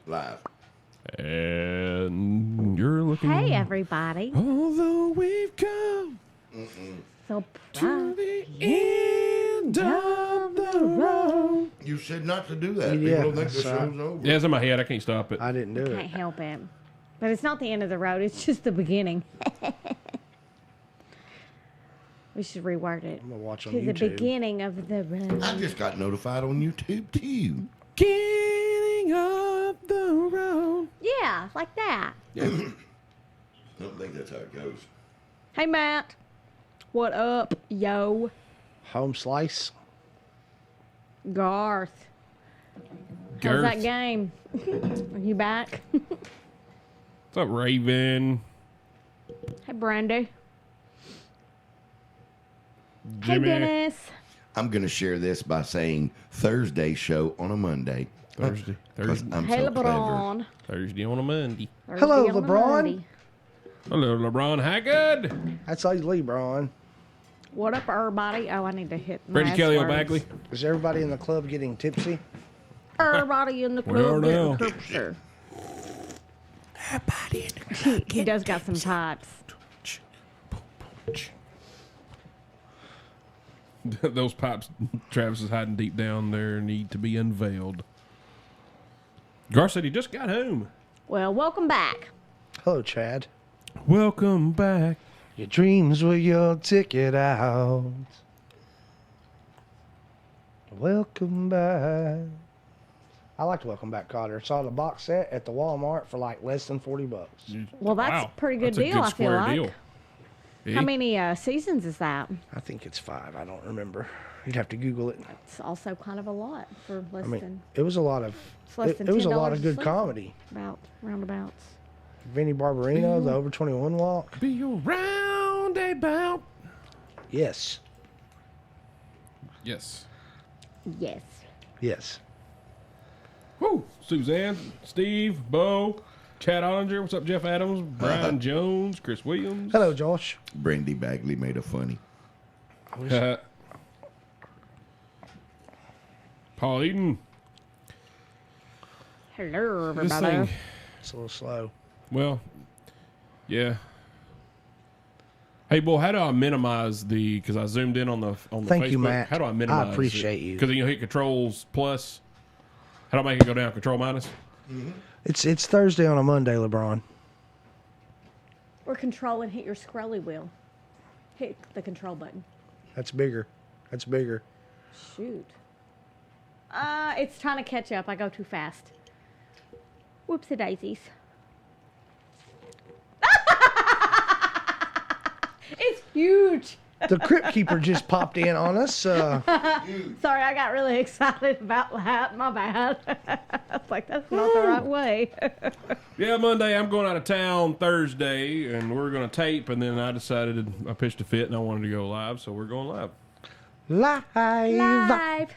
Live. And you're looking. Hey, everybody. Although we've come So to the end of the road. You said not to do that. Yeah, People don't think the sorry. show's over. Yeah, it's in my head. I can't stop it. I didn't do can't it. help it. But it's not the end of the road. It's just the beginning. We should reword it. I'm gonna watch on To the YouTube. beginning of the road. I just got notified on YouTube too. Getting up the road. Yeah, like that. I don't think that's how it goes. Hey, Matt. What up, yo? Home slice. Garth. How's that game? Are you back? What's up, Raven? Hey, Brandy. Jimmy. Hey, Dennis. I'm going to share this by saying Thursday show on a Monday. Thursday. 'Cause Thursday. I'm Hey, so clever. LeBron. Thursday on a Monday. Hello, Thursday on a LeBron. Monday. Hello, LeBron. How good? That's like LeBron. What up, everybody? Oh, I need to hit my Freddie Kelly words. O'Bagley. Is everybody in the club getting tipsy? Everybody in the We are club now. getting tipsy. He does got some pipes. Those pipes Travis is hiding deep down there need to be unveiled. Gar said he just got home. Well, welcome back. Hello, Chad. Welcome back. Your dreams were your ticket out. Welcome back. I liked Welcome Back, Cotter. Saw the box set at the Walmart for like less than $40. Well, that's Wow, a pretty good that's a deal, I feel square like. deal. How Eh? many seasons is that? I think it's 5. I don't remember. You'd have to Google it. It's also kind of a lot for less I mean, than it was a lot of. It's less It, than it was a $10 lot of a good season. comedy. about roundabouts. Vinnie Barbarino, the Over 21 walk. Be around about. Yes. Yes. Yes. Yes. Woo! Suzanne, Steve, Bo, Chad Ollinger. What's up, Jeff Adams, Brian Jones, Chris Williams. Hello, Josh. Brandy Bagley made a funny. Paul Eden. Hello, This everybody. thing. It's a little slow. Well, yeah. Hey, boy, how do I minimize the? Because I zoomed in on the Thank Facebook. you, Matt. How do I minimize? I appreciate you. Because you hit Controls plus. How do I make it go down? Control minus. It's Thursday on a Monday, LeBron. Or control and hit your scrolly wheel. Hit the control button. That's bigger. That's bigger. Shoot. It's trying to catch up. I go too fast. Whoopsie daisies. It's huge. The Crypt Keeper just popped in on us. Sorry, I got really excited about that. My bad. I was like, that's not the right way. Yeah, Monday I'm going out of town. Thursday, and we're going to tape. And then I decided I pitched a fit and I wanted to go live, so we're going live. Live. Live.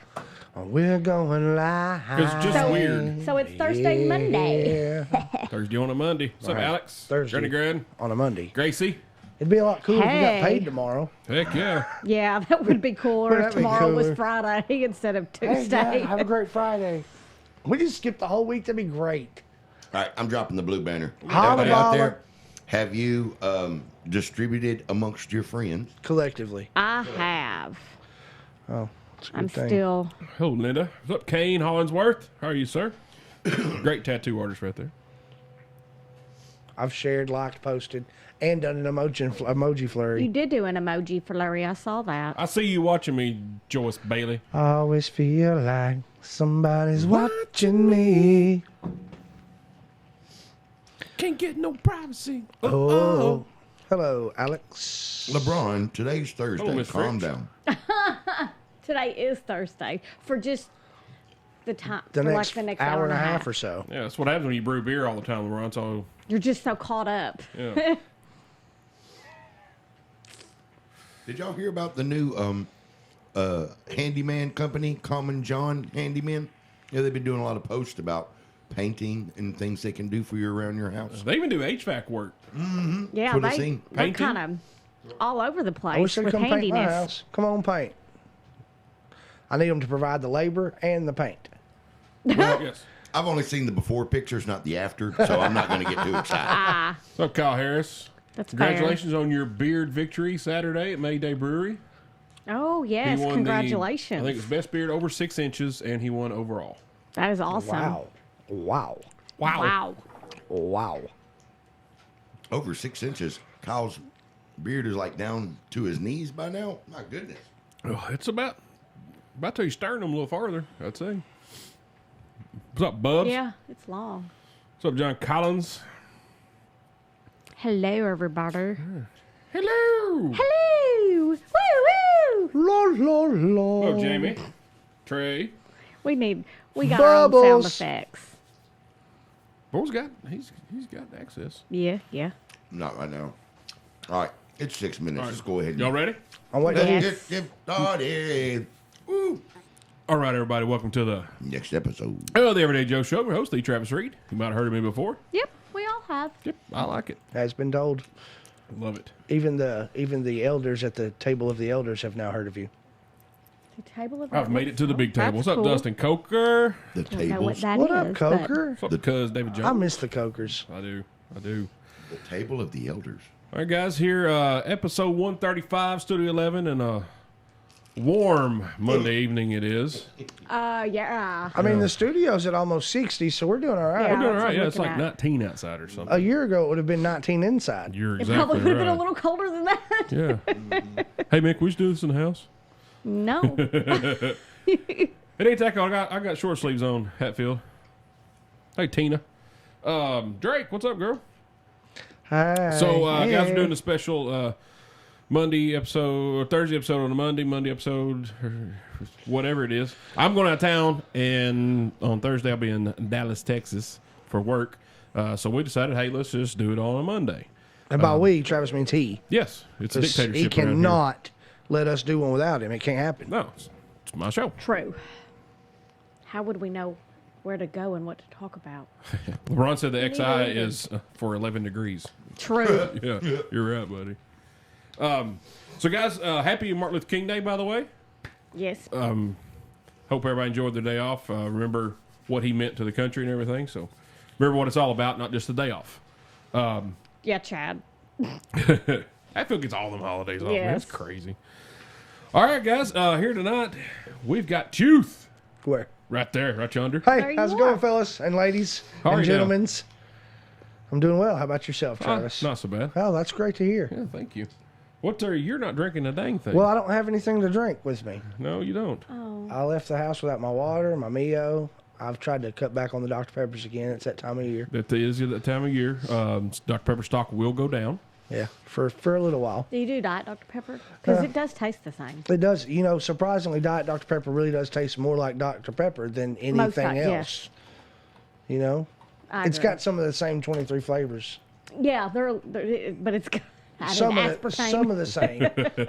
We're going live. It's just weird. So it's Thursday, Monday. Yeah. Thursday on a Monday. What's up, Right. Alex? Thursday. Granny Gran? On a Monday. Gracie? It'd be a lot cooler if we Hey. got paid tomorrow. Heck yeah. Yeah, that would be cooler if That'd be tomorrow was cooler. Friday instead of Hey, Tuesday. yeah, have a great Friday. We just skipped the whole week. That'd be great. All right, I'm dropping the blue banner. Holla, Everybody out holla. there, have you distributed amongst your friends? Collectively. I have. Oh, it's a good I'm thing. still. Hello, Linda. What's up, Kane Hollinsworth? How are you, sir? Great tattoo artist right there. I've shared, liked, posted, and done an emoji flurry. You did do an emoji for Larry. I saw that. I see you watching me, Joyce Bailey. I always feel like somebody's watching me. Can't get no privacy. Oh. Hello, Alex. LeBron, today's Thursday. Hello, Miss Calm Fritz. down. Today is Thursday for just the time. The for next, like the next hour and a half or so. Yeah, that's what happens when you brew beer all the time, LeBron. So, You're just so caught up. yeah. Did y'all hear about the new handyman company, Common John Handyman? Yeah, they've been doing a lot of posts about painting and things they can do for you around your house. They even do HVAC work. Yeah, what I they, seen. they're Painting? kind of all over the I wish place they'd with come paint my handiness. house. Come on, paint. I need them to provide the labor and the paint. Yes. I've only seen the before pictures, not the after, so I'm not going to get too excited. What's up, Kyle Harris? That's fair. Congratulations on your beard victory Saturday at Mayday Brewery. Oh, yes. He won Congratulations. I think it's best beard over 6 inches, and he won overall. That is awesome. Wow. Wow. Wow. Wow. Over 6 inches. Kyle's beard is like down to his knees by now. My goodness. Oh, it's about to your sternum a little farther, I'd say. What's up, Bubs? Yeah, it's long. What's up, John Collins? Hello, everybody. Hello. Hello. Woo, woo. La, la, la. Oh, Jamie. Trey. We got our own sound Bubbles. effects. Boy's got he's got access. Yeah. Not right now. All right. It's 6 minutes. Let's go ahead. Y'all ready? I'm waiting. Yes. Get started. Woo. All right, everybody. Welcome to the Next episode. the Everyday Joe Show. Your host, Lee Travis Reed. You might have heard of me before. Yep, we all have. Yep, I like it. Has been told. Love it. Even the elders at the table of the elders have now heard of you. The table of I've made it to the big That's table. What's up, cool. Dustin Coker? The Don't know what tables. that What up, is, but- Coker? What's up, cuz David Jones? I miss the Cokers. I do. The table of the elders. All right, guys. Here, episode 135, Studio 11, and a warm Monday evening it is. Yeah. I mean, the studio's at almost 60, so we're doing all right. Yeah. We're doing all that's right. what Yeah, I'm it's like looking at. 19 outside or something. A year ago, it would have been 19 inside. You're It exactly probably would have right. been a little colder than that. Yeah. Hey, Mick, we should do this in the house. No. It ain't that cold. I got short sleeves on, Hatfield. Hey, Tina. Drake, what's up, girl? Hi. So, guys, we're doing a special Monday episode, or Thursday episode on a Monday episode, or whatever it is. I'm going out of town, and on Thursday I'll be in Dallas, Texas for work. So we decided, hey, let's just do it on a Monday. And by we, Travis means he. Yes, it's a 'Cause dictatorship he around here. cannot let us do one without him. It can't happen. No, it's my show. True. How would we know where to go and what to talk about? LeBron said the XI Neither. is for 11 degrees. True. Yeah, you're right, buddy. So, guys, happy Martin Luther King Day, by the way. Yes. Hope everybody enjoyed their day off. Remember what he meant to the country and everything. So, remember what it's all about, not just the day off. Yeah, Chad. I feel gets all them holidays off. Man. Yes. That's crazy. All right, guys. Here tonight, we've got Tooth Where? right there, right yonder. Hey, There you how's it are. going, fellas and ladies How are and you now? gentlemen? I'm doing well. How about yourself, Travis? Not so bad. Oh, that's great to hear. Yeah, thank you. What are you're not drinking a dang thing? Well, I don't have anything to drink with me. No, you don't. Oh. I left the house without my water, my Mio. I've tried to cut back on the Dr. Peppers again. It's that time of year. That is that time of year. Dr. Pepper stock will go down. Yeah, for a little while. Do you do Diet Dr. Pepper? Because it does taste the same. It does, surprisingly, Diet Dr. Pepper really does taste more like Dr. Pepper than anything Most else. yes. It's agree. got some of the same 23 flavors. Yeah, they're but it's got Some aspartame. of the same.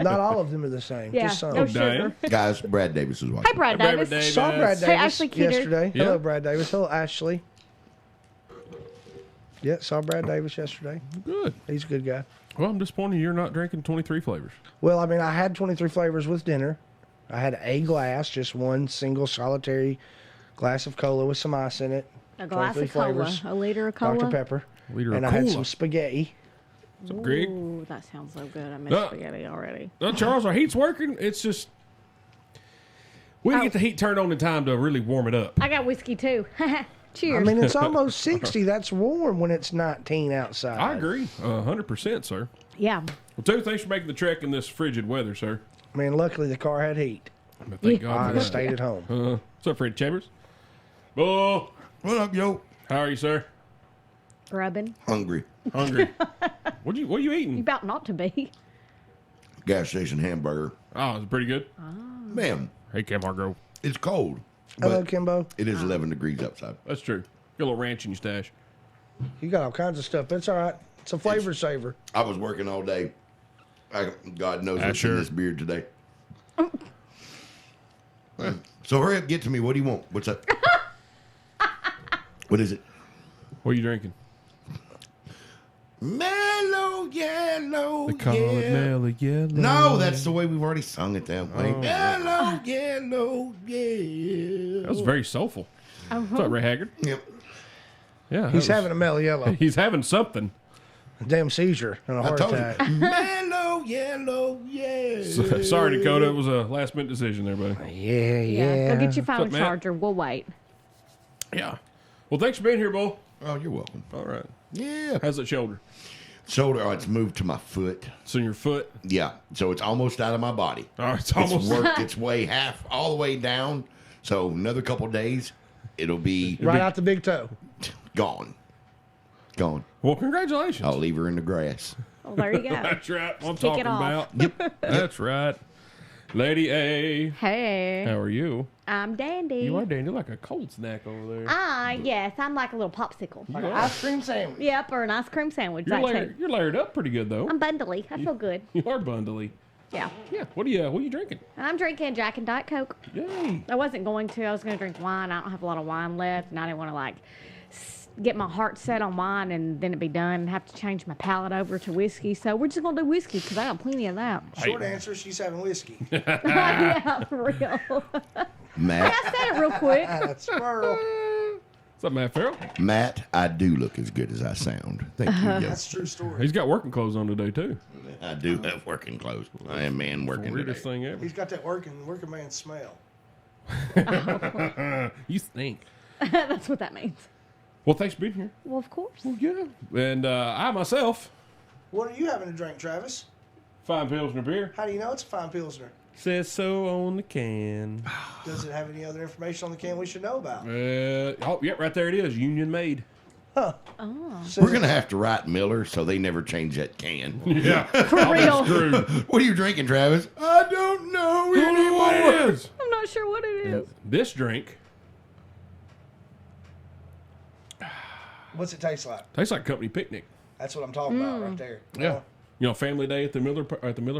Not all of them are the same. Yeah, Just some. no Diane. sugar. Guys, Brad Davis is Hey, watching. Brad Hey, Brad Davis. Davis. Saw Brad Hey, Davis Ashley Keeter. yesterday. Yeah. Hello, Brad Davis. Hello, Ashley. Yeah, saw Brad Davis yesterday. Good. He's a good guy. Well, I'm disappointed you're not drinking 23 flavors. Well, I mean, I had 23 flavors with dinner. I had a glass, just one single solitary glass of cola with some ice in it. A glass 23 of cola. flavors. A liter of cola. Dr. Pepper. Liter And of I had cola. some spaghetti. What's up, Greg? Ooh, that sounds so good. I miss Uh, spaghetti already. Charles, our heat's working. It's just we didn't get the heat turned on in time to really warm it up. I got whiskey too. Cheers. I mean, it's almost 60. That's warm when it's 19 outside. I agree, 100%, sir. yeah. Well, too, thanks for making the trek in this frigid weather, sir. I mean, luckily the car had heat. But thank God I for that. stayed at home. What's up, Fred Chambers? Bull, What up, yo? how are you, sir? Grubbing. Hungry. Hungry? What are you You eating? about not to be. Gas station hamburger. Oh, it's pretty good. Man, Hey, Cam Hargrove. it's cold. Hello, But Kimbo. it is 11 degrees outside. That's true. Get a little ranch in your stash. You got all kinds of stuff. It's all right. It's a flavor saver. I was working all day. God knows what's sure. in this beard today. So hurry up, get to me. What do you want? What's up? What is it? What are you drinking? Mellow yellow. They call yeah. it Mellow Yellow. No, that's the way we've already sung it that way. Oh. Mellow yellow, yeah. That was very soulful. What's up, Ray Haggard? Yep. Yeah, He's having a mellow yellow. He's having something. A damn seizure and a I heart told attack. you. Mellow yellow, yeah. Sorry, Dakota. It was a last minute decision there, buddy. Yeah. Go get your phone up, Matt? charger. We'll wait. Yeah. Well, thanks for being here, Bull. Oh, you're welcome. All right. Yeah. How's that shoulder? Shoulder, it's moved to my foot. It's in your foot. Yeah. So it's almost out of my body. Oh, it's It's almost. worked its way all the way down. So another couple days, it'll be Right out the big toe. gone. Gone. Well, congratulations. I'll leave her in the grass. Well, there you go. That's right. What I'm Kick talking it off. about. Yep. That's right. Lady A. Hey, How are you? I'm Dandy. You are, Dan. You're like a cold snack over there. Yes, I'm like a little popsicle. Like an ice cream sandwich. Yep, or an ice cream sandwich. You're That layered, too. you're layered up pretty good, though. I'm bundly. I feel good. You are bundly. Yeah. Yeah. What are you drinking? I'm drinking Jack and Diet Coke. Yay. I wasn't going to. I was going to drink wine. I don't have a lot of wine left, and I didn't want to get my heart set on wine and then it'd be done and have to change my palate over to whiskey. So we're just going to do whiskey because I got plenty of that. Short answer, she's having whiskey. Yeah, for real. Matt, I said it real quick. That's Squirrel. What's up, Matt Farrell? Matt, I do look as good as I sound. Thank you. Yes. That's a true story. He's got working clothes on today, too. I do have working clothes. I am man working Weirdest today. thing ever. He's got that working man smell. You stink. That's what that means. Well, thanks for being here. Well, of course. Well, yeah. And I myself, What are you having to drink, Travis? fine Pilsner beer. How do you know it's a fine Pilsner? Says so on the can. Does it have any other information on the can we should know about? Yeah, right there it is. Union made. Huh. Oh. Says We're gonna have to write Miller so they never change that can. Yeah. For real. Screwed. What are you drinking, Travis? I don't know Who knew what it anymore. is? I'm not sure what it is. This drink What's it taste like? tastes like company picnic. That's what I'm talking about right there. Yeah. You know, family day at the Miller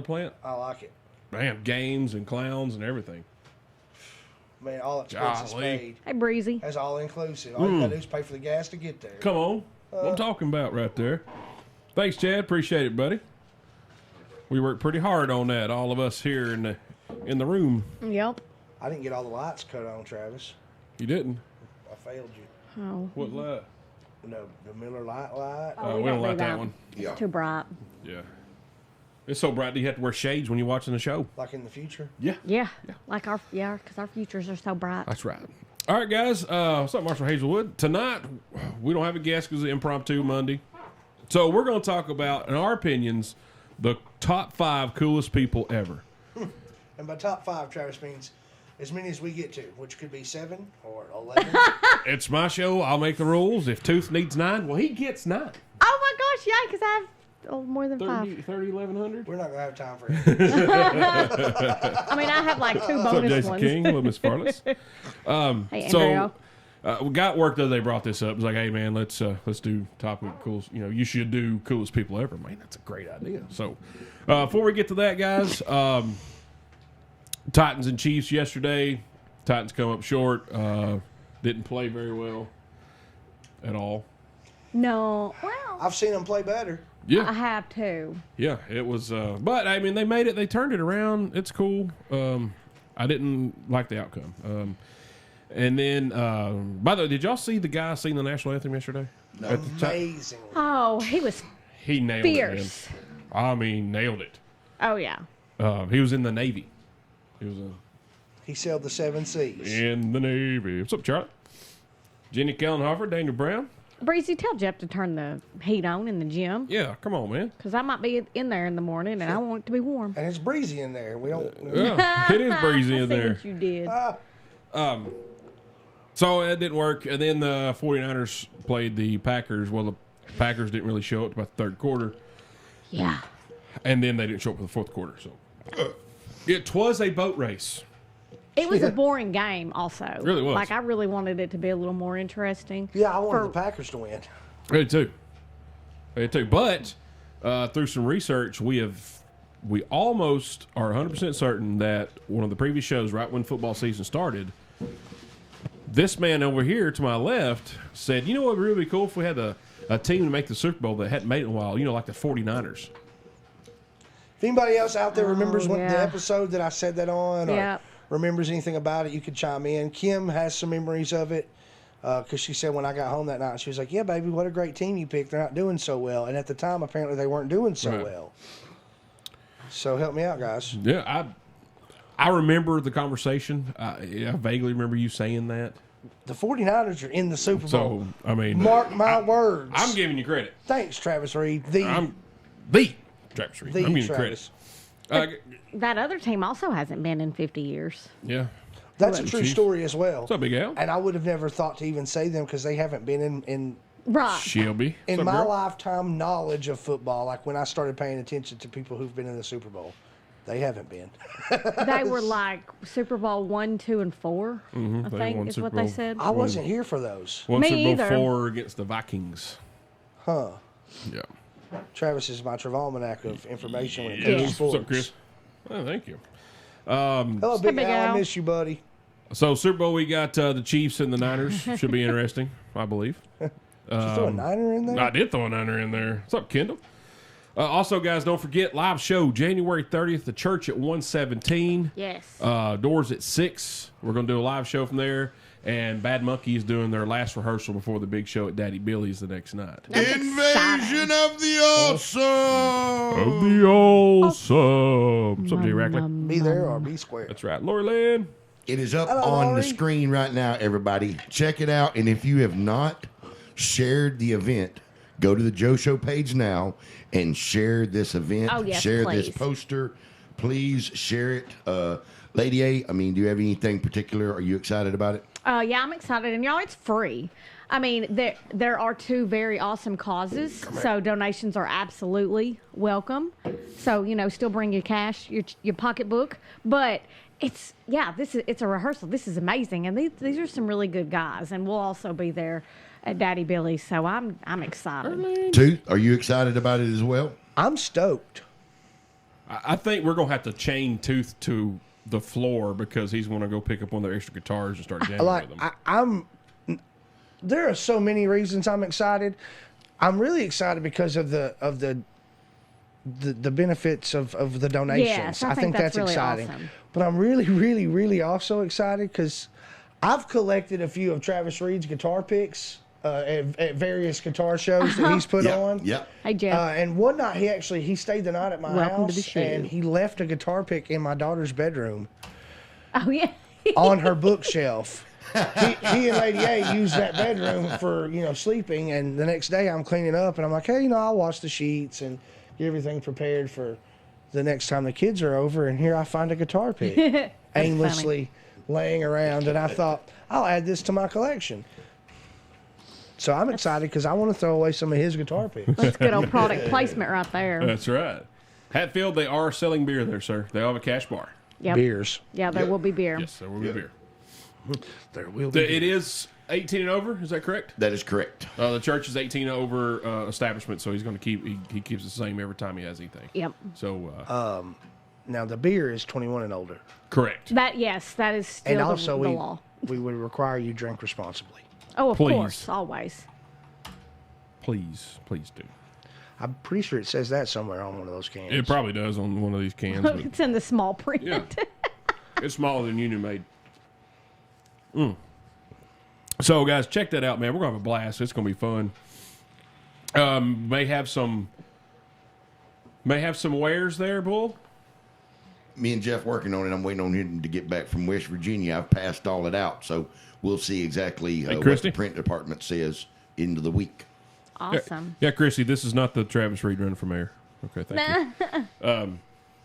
plant. I like it. Man, games and clowns and everything. Man, all expenses Golly. paid. Hey, Breezy. That's all inclusive. All you gotta do is pay for the gas to get there. Come on. What I'm talking about right there. Thanks, Chad. Appreciate it, buddy. We worked pretty hard on that, all of us here in the room. Yep. I didn't get all the lights cut on, Travis. You didn't? I failed you. Oh. What light? No, the Miller light. We don't like that one. Yeah. Too bright. Yeah. It's so bright that you have to wear shades when you're watching the show. Like in the future. Yeah. Yeah. Like because our futures are so bright. That's right. All right, guys. What's up, Marshall Hazelwood? Tonight, we don't have a guest because it's impromptu Monday. So we're going to talk about, in our opinions, the top 5 coolest people ever. And by top 5, Travis means as many as we get to, which could be 7 or 11. It's my show. I'll make the rules. If Tooth needs 9, well, he gets 9. Oh my gosh, yeah, because I have more than 5. 1100. We're not going to have time for it. I mean, I have like 2 What's up, bonus Jason ones. King? Hello, Miss Farless. Hey, So, Andrea. we got work though. They brought this up. It was like, hey man, let's do topic coolest. You know, you should do coolest people ever. Man, that's a great idea. So, before we get to that, guys, Titans and Chiefs yesterday. Titans come up short. Didn't play very well at all. No. Well, I've seen them play better. I Yeah, have too. yeah. It was, but I mean, they made it. They turned it around. It's cool. I didn't like the outcome. And then, by the way, did y'all see the guy sing the national anthem yesterday? At the time? Amazingly. Oh, he was He nailed fierce. it. Man. I mean, nailed it. Oh, yeah. He was in the Navy. He was He sailed the 7 seas. in the Navy. What's up, Charlie? Jenny Kellenhofer, Daniel Brown. Breezy, tell Jeff to turn the heat on in the gym Yeah, come on, man. because I might be in there in the morning and I want it to be warm. And it's breezy in there. We don't. Yeah, it is breezy I in see there. what you did. So it didn't work. And then the 49ers played the Packers. Well, the Packers didn't really show up about the third quarter. Yeah. And then they didn't show up for the fourth quarter. So it was a boat race. It was a boring game, also. It really was. Like, I really wanted it to be a little more interesting. Yeah, I wanted For- the Packers to win. I did too. But through some research, we almost are 100% certain that one of the previous shows, right when football season started, this man over here to my left said, you know what would really be cool if we had a team to make the Super Bowl that hadn't made it in a while, you know, like the 49ers. If anybody else out there remembers the yeah. episode that I said that on, or Yep. remembers anything about it, you could chime in. Kim has some memories of it. Because she said when I got home that night, she was like, "Yeah, baby, what a great team you picked. They're not doing so well." And at the time, apparently, they weren't doing so Right. well. So help me out, guys. Yeah, I remember the conversation. I vaguely remember you saying that. The 49ers are in the Super Bowl. So, I mean, Mark my words. I'm giving you credit. Thanks, Travis Reed. The I'm the Travis Reed. I'm giving you Travis. credit. That other team also hasn't been in 50 years. Yeah. That's a true Chiefs. story as well. What's up, Big Al? And I would have never thought to even say them because they haven't been in Right. Shelby. in What's up, my girl? lifetime knowledge of football. Like when I started paying attention to people who've been in the Super Bowl, they haven't been. They were like Super Bowl 1, 2, and 4. I they think won is Super what they Bowl. said. I wasn't here for those. One Me Super Bowl either. 4 against the Vikings. Huh. Yeah. Travis is my Travolmanac of information when it comes Yeah. to What's sports. up, Chris? Oh, thank you. Hello, Big Big Al. Al. I miss you, buddy. So Super Bowl, we got the Chiefs and the Niners. Should be interesting, I believe. Did you throw a Niner in there? I did throw a Niner in there. What's up, Kendall? Also, guys, don't forget live show January 30th. The church at 117. Yes. Doors at 6. We're gonna do a live show from there. And Bad Monkey is doing their last rehearsal before the big show at Daddy Billy's the next night. That's Invasion exciting. of the Awesome. Of the awesome. What's up, Jay Rackley? Be there or be square. That's right. Lori Lynn. It is up Hello, on the Lori. screen right now, everybody. Check it out. And if you have not shared the event, go to the Joe Show page now and share this event. Oh, yes, share this please. poster. Please share it. Lady A, I mean, do you have anything particular? Are you excited about it? Yeah, I'm excited, and y'all, it's free. I mean, there are two very awesome causes, so donations are absolutely welcome. So still bring your cash, your pocketbook, but it's a rehearsal. This is amazing, and these are some really good guys, and we'll also be there at Daddy Billy's. So I'm excited. Tooth, are you excited about it as well? I'm stoked. I think we're gonna have to chain Tooth to the floor because he's gonna go pick up one of their extra guitars and start jamming Like with them. I'm. There are so many reasons I'm excited. I'm really excited because of the benefits of the donations. Yes, I think that's really exciting. awesome. But I'm really, really, really also excited because I've collected a few of Travis Reed's guitar picks at various guitar shows that he's put on. Yep. Hey, Jeff. And one night he stayed the night at my Welcome house to the show. and he left a guitar pick in my daughter's bedroom Oh yeah. on her bookshelf. He and Lady A used that bedroom for sleeping, and the next day I'm cleaning up and I'm like, hey, I'll wash the sheets and get everything prepared for the next time the kids are over, and here I find a guitar pick aimlessly laying around, and I thought I'll add this to my collection. So I'm excited because I want to throw away some of his guitar picks. That's good old product placement right there. That's right. Hatfield, they are selling beer there, sir. They have a cash bar. Yep. Beers. Yeah, there will be beer. Yes, there will be beer. There will be. It is 18 and over. Is that correct? That is correct. The church is 18 and over establishment, so he's going to keep. He keeps the same every time he has anything. Yep. So Now the beer is 21 and older, correct. That is still and also the we law. would require you drink responsibly. Oh, of Please. course, always. Please do. I'm pretty sure it says that somewhere on one of those cans. It probably does on one of these cans. but It's in the small print. yeah, it's smaller than Union Made. So, guys, check that out, man. We're gonna have a blast. It's gonna be fun. May have some wares there, Bull. Me and Jeff working on it. I'm waiting on him to get back from West Virginia. I've passed all it out, so we'll see exactly what Christy? the print department says into the week. Awesome. Yeah, Chrissy, this is not the Travis Reed run for mayor. Okay, thank you.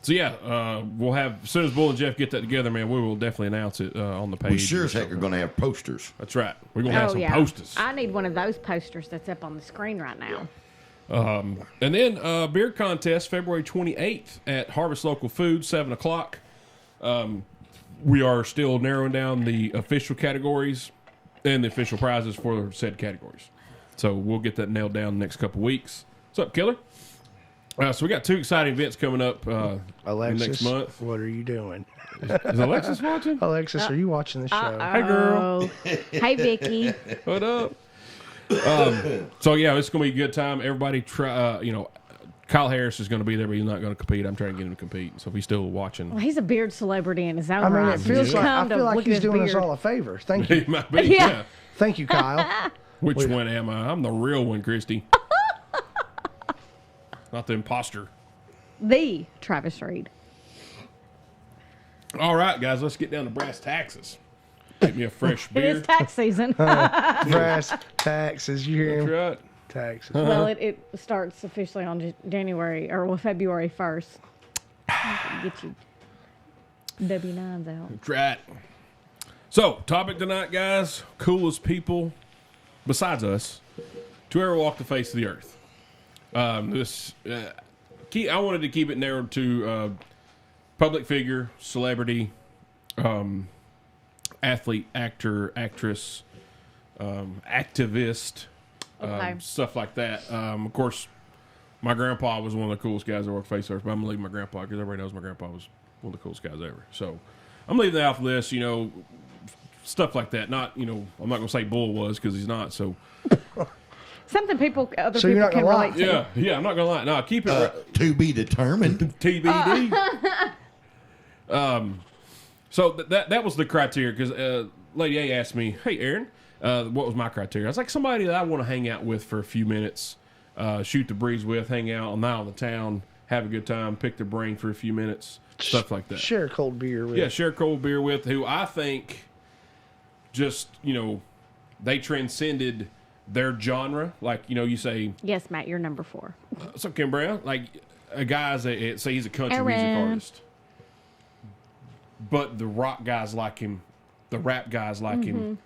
So yeah, we'll have as soon as Bull and Jeff get that together, man. We will definitely announce it on the page. We sure as heck are going to have posters. That's right. We're gonna have Oh some yeah. posters. I need one of those posters that's up on the screen right now. And then beer contest February 28th at Harvest Local Foods, 7:00. We are still narrowing down the official categories and the official prizes for said categories. So we'll get that nailed down the next couple weeks. What's up, Killer? So we got two exciting events coming up Alexis, next month. what are you doing? Is Alexis watching? Alexis, are you watching the show? Hey, girl. Hey, Vicky. What up? So yeah, it's gonna be a good time. Everybody try Kyle Harris is going to be there, but he's not going to compete. I'm trying to get him to compete. So if he's still watching, Well, he's a beard celebrity in his own I mean, right. it feels Just like I come to feel like look at he's his doing us beard. all a favor. Thank he you, might be. Yeah. Yeah. thank you, Kyle. Which one am I? I'm the real one, Christy. Not the imposter. The Travis Reed. All right, guys, let's get down to brass taxes. Get me a fresh It beer. is tax season. Brass taxes. You hear That's him? right. Taxes. Well, it starts officially on January or February 1st. Get your W-9s out. That's right. So, topic tonight, guys. Coolest people, besides us, to ever walk the face of the earth. I wanted to keep it narrowed to public figure, celebrity, athlete, actor, actress, activist, Okay. stuff like that. Of course, my grandpa was one of the coolest guys that walked the face of the earth, but I'm going to leave my grandpa because everybody knows my grandpa was one of the coolest guys ever. So I'm leaving that off the list, stuff like that. Not, I'm not going to say Bull was because he's not. So, Something other So you're people not can gonna lie? relate to. yeah, I'm not going to lie. No, keep it To be determined. TBD. So that was the criteria because Lady A asked me, "Hey, Aaron, what was my criteria?" I was like, somebody that I want to hang out with for a few minutes, shoot the breeze with, hang out on the out of the town, have a good time, pick their brain for a few minutes, stuff like that. Share a cold beer with. Yeah, share cold beer with, who I think just they transcended their genre. Like you say, Yes, Matt, you're number 4. so Kim Brown, like a guy's say he's a country music Aaron. artist, but the rock guys like him, the rap guys like him,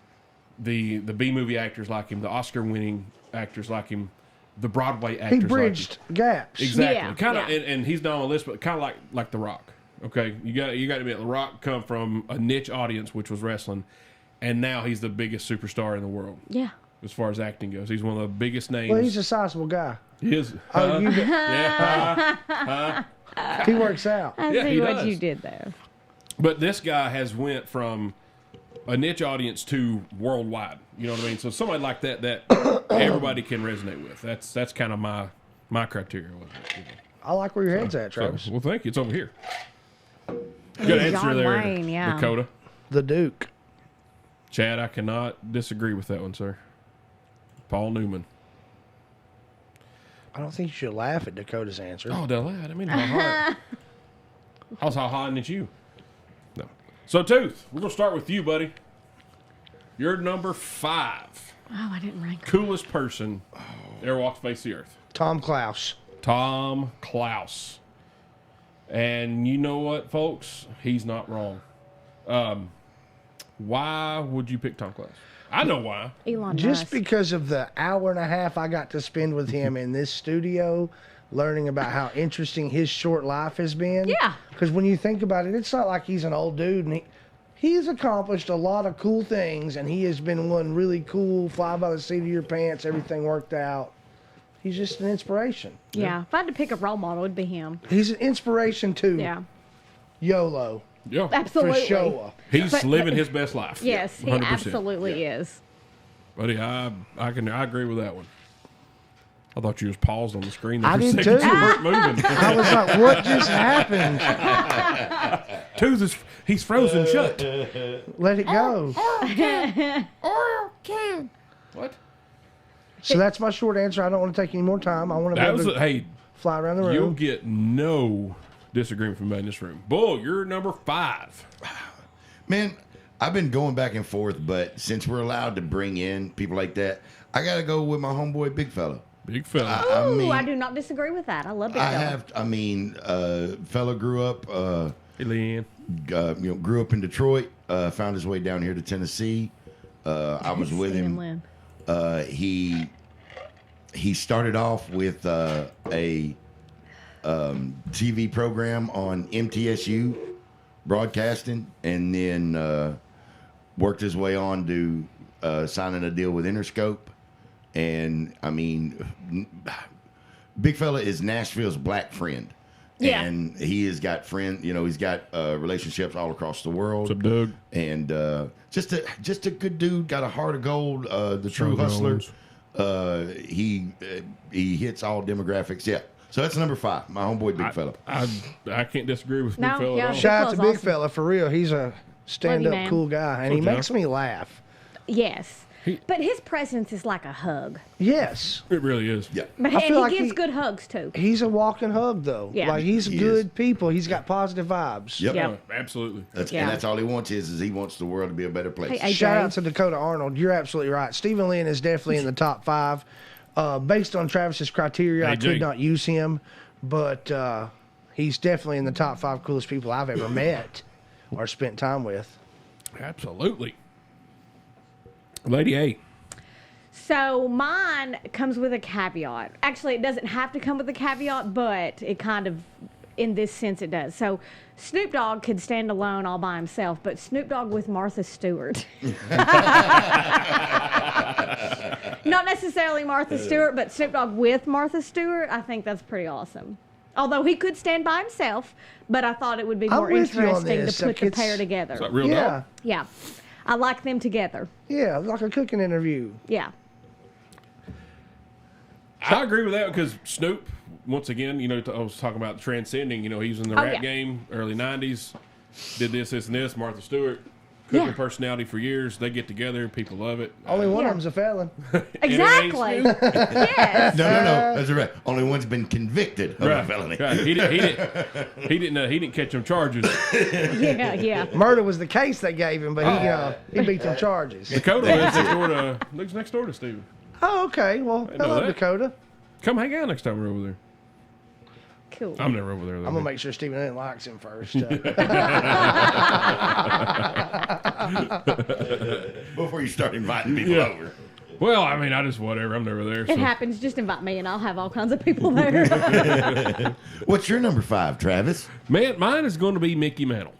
the B movie actors like him, the Oscar winning actors like him, the Broadway actors He bridged gaps. like him. Exactly, Yeah, kind of, yeah. and he's not on the list, but kind of like the Rock. Okay, you got to admit, the Rock come from a niche audience, which was wrestling, and now he's the biggest superstar in the world Yeah. as far as acting goes. He's one of the biggest names. Well, he's a sizable guy. he is. Oh, you, Yeah. he works out. I Yeah, see he what does. you did there. But this guy has went from a niche audience to worldwide. You know what I mean? So somebody like that everybody can resonate with. That's kind of my criteria with it. I like where your head's at, Travis. So, well, thank you. It's over here. Good answer John there, Wayne, yeah. Dakota. The Duke. Chad, I cannot disagree with that one, sir. Paul Newman. I don't think you should laugh at Dakota's answer. Oh, Della, I didn't mean how hard. I was how hard at you. No. So, Tooth, we're going to start with you, buddy. You're number 5. Oh, I didn't rank. Coolest person ever walked the face of the earth. Tom Klaus. Tom Klaus. And you know what, folks? He's not wrong. Why would you pick Tom Klaus? I know why. Elon Just Musk. because of the hour and a half I got to spend with him in this studio, learning about how interesting his short life has been. Yeah. Because when you think about it, it's not like he's an old dude, and he's accomplished a lot of cool things, and he has been one really cool, fly by the seat of your pants, everything worked out. He's just an inspiration. Yeah. If I had to pick a role model, it'd be him. He's an inspiration to Yeah. YOLO, Yeah. for Absolutely. sure. He's But- living his best life. Yes, he 100%. absolutely is. Buddy, I agree with that one. I thought you was paused on the screen. I for a did second. too. You weren't moving. I was like, what just happened? Tooth is he's frozen shut. Let it go. What? So that's my short answer. I don't want to take any more time. I want to be That able was to hey. fly around the You'll room. get no disagreement from anybody in this room. Bull, you're number 5. Man, I've been going back and forth, but since we're allowed to bring in people like that, I got to go with my homeboy, Big Fella. Big fella. I Ooh, mean, I do not disagree with that. I love Big I Fella. have. I mean, fella grew up. Hey, Leanne. Grew up in Detroit. Found his way down here to Tennessee. I was with Ian him. Lynn. He started off with a TV program on MTSU broadcasting, and then worked his way on to signing a deal with Interscope. And I mean, Big Fella is Nashville's black friend. Yeah. And he has got he's got relationships all across the world. What's up, Doug? And just a good dude, got a heart of gold, the true Sean hustler. Jones. He hits all demographics. Yeah, So that's number 5. My homeboy, big fella. I can't disagree with No, Big Fella yeah. at all. Shout out to Big Big fella's awesome. Fella for real. He's a stand-up man. cool guy, and he Okay. makes me laugh. Yes. But his presence is like a hug. Yes, It really is. Yeah. But I and feel he like gives he- good hugs too. he's a walking hug though. Yeah. Like he's He good is. people. He's got positive vibes. Yep. Yep. Absolutely. Yeah. And that's all he wants is he wants the world to be a better place. Hey, Shout AJ. out to Dakota Arnold. You're absolutely right. Stephen Lynn is definitely in the top 5. Based on Travis's criteria, I AJ. could not use him, but he's definitely in the top 5 coolest people I've ever met or spent time with. Absolutely. Lady A. So mine comes with a caveat. Actually, it doesn't have to come with a caveat, but it kind of, in this sense, it does. So Snoop Dogg could stand alone all by himself, but Snoop Dogg with Martha Stewart. Not necessarily Martha Stewart, but Snoop Dogg with Martha Stewart. I think that's pretty awesome. Although he could stand by himself, but I thought it would be I'm more with you on interesting this. to put Like, the it's- pair Is together. that real Yeah, dog? Yeah. I like them together. yeah, like a cooking interview. Yeah. I agree with that because Snoop, once again, I was talking about transcending. He was in the Oh, rap yeah. game, early 90s, did this, and this. Martha Stewart, cooking Yeah. personality for years. They get together, people love it. Only one Yeah. of them's a felon. Exactly. Yes. No. That's right. Only one's been convicted of a felony. Right. He didn't catch them charges. Yeah. Murder was the case they gave him, but he beat them charges. Dakota lives next door to Steven. Oh, okay. Well, know hello, that. Dakota. Come hang out next time we're over there. Cool. I'm never over there. Though. I'm gonna make sure Stephen Lynn likes him first. Before you start inviting people Yeah. over. Well, I mean, I just whatever. I'm never there. So. It happens. Just invite me, and I'll have all kinds of people there. What's your number 5, Travis? Man, mine is going to be Mickey Mantle.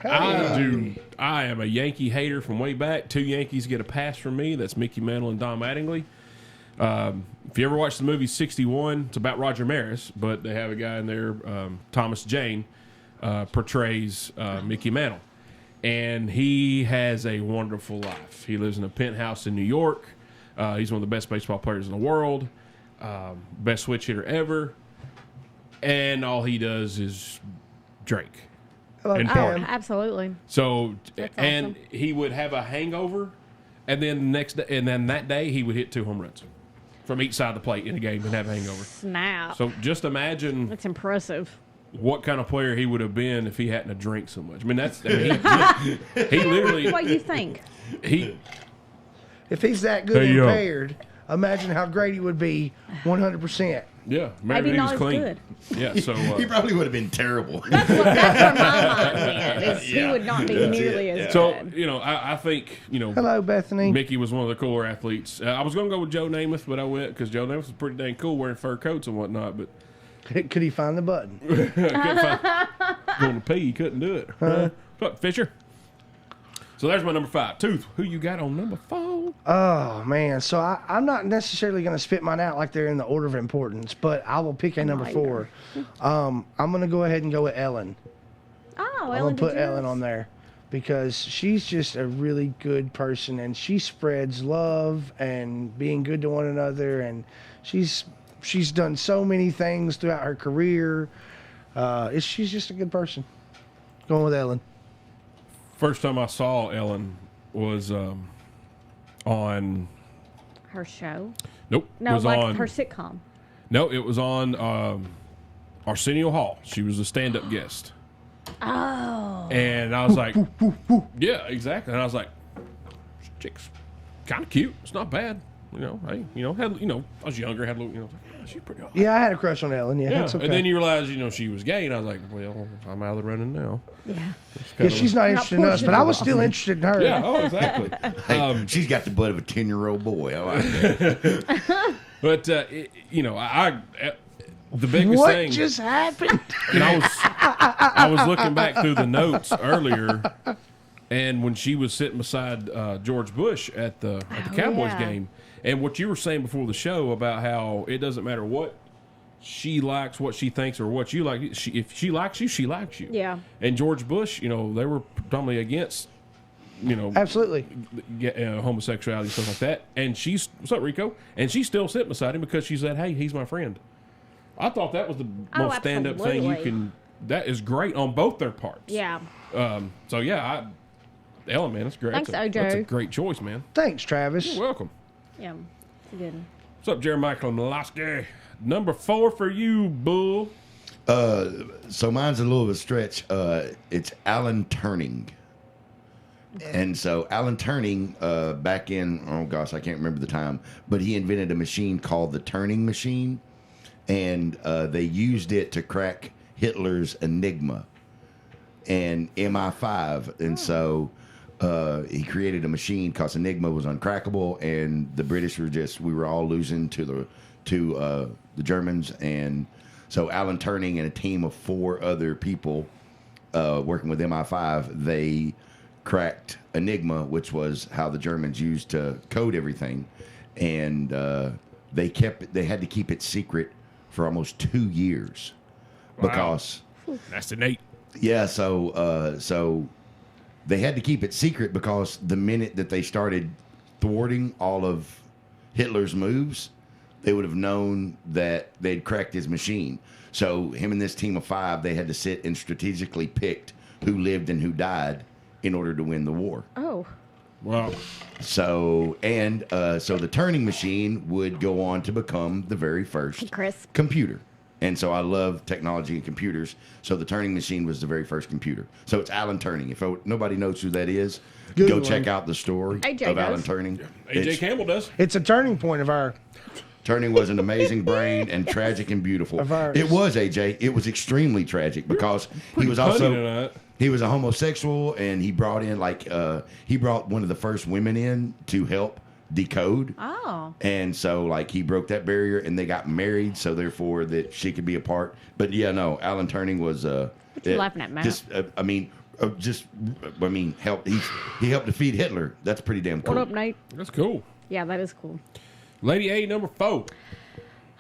I am a Yankee hater from way back. 2 Yankees get a pass from me. That's Mickey Mantle and Don Mattingly. If you ever watched the movie 61, it's about Roger Maris, but they have a guy in there, Thomas Jane, portrays Mickey Mantle. And he has a wonderful life. He lives in a penthouse in New York. He's one of the best baseball players in the world, best switch hitter ever. And all he does is drink. Hello, And Oh, party. absolutely. So, and awesome. he would have a hangover, and then the next day, and then that day he would hit 2 home runs from each side of the plate in a game and have a hangover. Snap. So just imagine That's impressive. what kind of player he would have been if he hadn't have drank so much. I mean, he literally What do you think? he If he's that good Hey, yo. impaired, imagine how great he would be 100%. yeah Maybe he not was as clean. good. Yeah, so He probably would have been terrible. That's where my mind went. Is he Yeah. would not be That's nearly it. as so good. I think Hello, Bethany. Mickey was one of the cooler athletes. I was going to go with Joe Namath, but I went because Joe Namath was pretty dang cool wearing fur coats and whatnot. But Could he find the button? going to pee, he couldn't do it. Look, Fisher. So there's my number 5. Tooth, who you got on number 4? Oh, man. So I'm not necessarily going to spit mine out like they're in the order of importance, but I will pick a number 4. I'm going to go ahead and go with Ellen. Oh, I'm Ellen going to put DeGeneres. Ellen on there because she's just a really good person and she spreads love and being good to one another. And she's done so many things throughout her career. She's just a good person. Going with Ellen. First time I saw Ellen was on. Her show. Nope. No, was like on. her sitcom. No, it was on Arsenio Hall. She was a stand-up guest. Oh. And I was like, yeah, exactly. And I was like, this chick's kind of cute. It's not bad. I was younger, had a little, yeah, she's pretty hot. Yeah, I had a crush on Ellen. Yeah, Yeah, that's okay. and then you realize, she was gay, and I was like, well, I'm out of the running now. Yeah. yeah, she's not interested in us, but I was Portia still interested in her. Yeah, oh, exactly. Hey, she's got the butt of a 10-year-old boy. I like that. But the biggest What thing, just happened? and I was looking back through the notes earlier, and when she was sitting beside George Bush at the Cowboys yeah. game, and what you were saying before the show about how it doesn't matter what she likes, what she thinks, or what you like. If she likes you, she likes you. Yeah. And George Bush, they were predominantly against, Absolutely. homosexuality, stuff like that. And what's up, Rico? And she's still sitting beside him because she said, "Hey, he's my friend." I thought that was the most stand-up thing you absolutely. can. That is great on both their parts. Yeah. So yeah, Ellen, man, that's great. Thanks, That's a OJ. great choice, man. Thanks, Travis. You're welcome. Yeah. It's a good one. What's up, Jerry Michael Miloski? Number 4 for you, Bull. So mine's a little of a stretch. It's Alan Turing. And so Alan Turing, back in, oh gosh, I can't remember the time, but he invented a machine called the Turing machine. And they used it to crack Hitler's Enigma and MI5. And so he created a machine because Enigma was uncrackable, and the British were we were all losing to the Germans. And so Alan Turing and a team of 4 other people working with MI5, they cracked Enigma, which was how the Germans used to code everything. And they had to keep it secret for almost 2 years because That's the Nate. yeah, so they had to keep it secret because the minute that they started thwarting all of Hitler's moves, they would have known that they'd cracked his machine. So him and this team of 5, they had to sit and strategically picked who lived and who died in order to win the war. Oh. Wow. So the Turing machine would go on to become the very first Chris. computer. And so I love technology and computers. So the Turing machine was the very first computer. So it's Alan Turing. If nobody knows who that is, Good go one. check out the story AJ of Alan does. Turing. AJ Campbell does. It's a turning point of our. Turing was an amazing brain and tragic and beautiful. Of ours. It was, AJ. It was extremely tragic because he was Funny also tonight. he was a homosexual, and he brought in he brought one of the first women in to help decode. Oh. And so, he broke that barrier, and they got married, so therefore that she could be a part. But yeah, no, Alan Turing was. What you laughing at, Matt? Helped. He helped defeat Hitler. That's pretty damn cool. What up, Nate? That's cool. Yeah, that is cool. Lady A, number 4.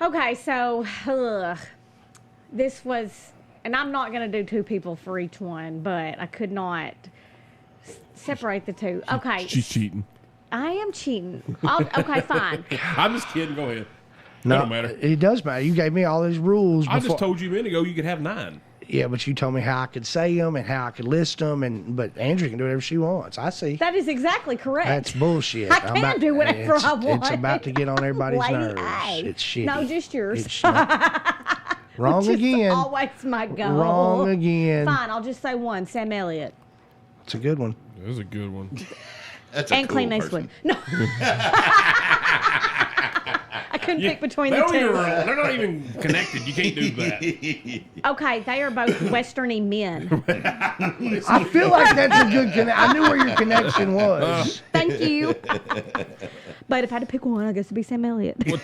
Okay, so this was, and I'm not going to do 2 people for each one, but I could not separate the 2. Okay, She's cheating. I am cheating. Okay, fine. I'm just kidding. Go ahead. No, That don't matter. It does matter. You gave me all these rules I before. just told you a minute ago you could have 9. Yeah, but you told me how I could say them and how I could list them, but Andrea can do whatever she wants. I see. That is exactly correct. That's bullshit. I can do whatever I want. It's about to get on everybody's Lady nerves. A. It's shitty. No, just yours. It's shitty. Wrong Just again. always my goal. Wrong again. Fine, I'll just say one. Sam Elliott. It's a good one. That was a good one. That's a And cool Clint person. Eastwood. No. I couldn't pick between the They don't 2. even- they're not even connected. You can't do that. Okay, they are both westerny men. I feel like that's a good connection. I knew where your connection was. Thank you. But if I had to pick one, I guess it'd be Sam Elliott. What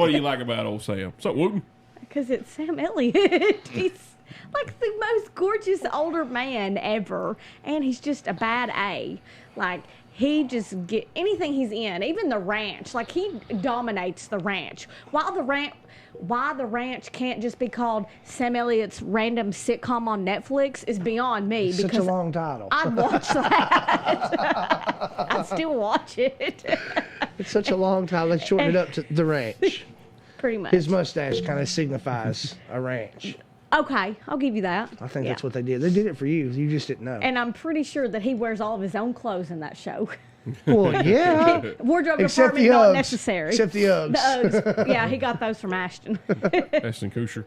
do you like about old Sam? What's up, Wooten? Because it's Sam Elliott. He's like the most gorgeous older man ever. And he's just a bad A. He just get anything he's in, even the ranch. He dominates the ranch. Why the ranch can't just be called Sam Elliott's random sitcom on Netflix is beyond me. Such a because long title. I'd watch that. I'd still watch it. It's such a long title. They shortened it up to The Ranch. Pretty much. His mustache kind of signifies a ranch. Okay, I'll give you that. I think Yeah. that's what they did. They did it for you. You just didn't know. And I'm pretty sure that he wears all of his own clothes in that show. Well, yeah. Wardrobe Except department the not Uggs. necessary. Except the Uggs. The Uggs. Yeah, he got those from Ashton. Ashton Kutcher.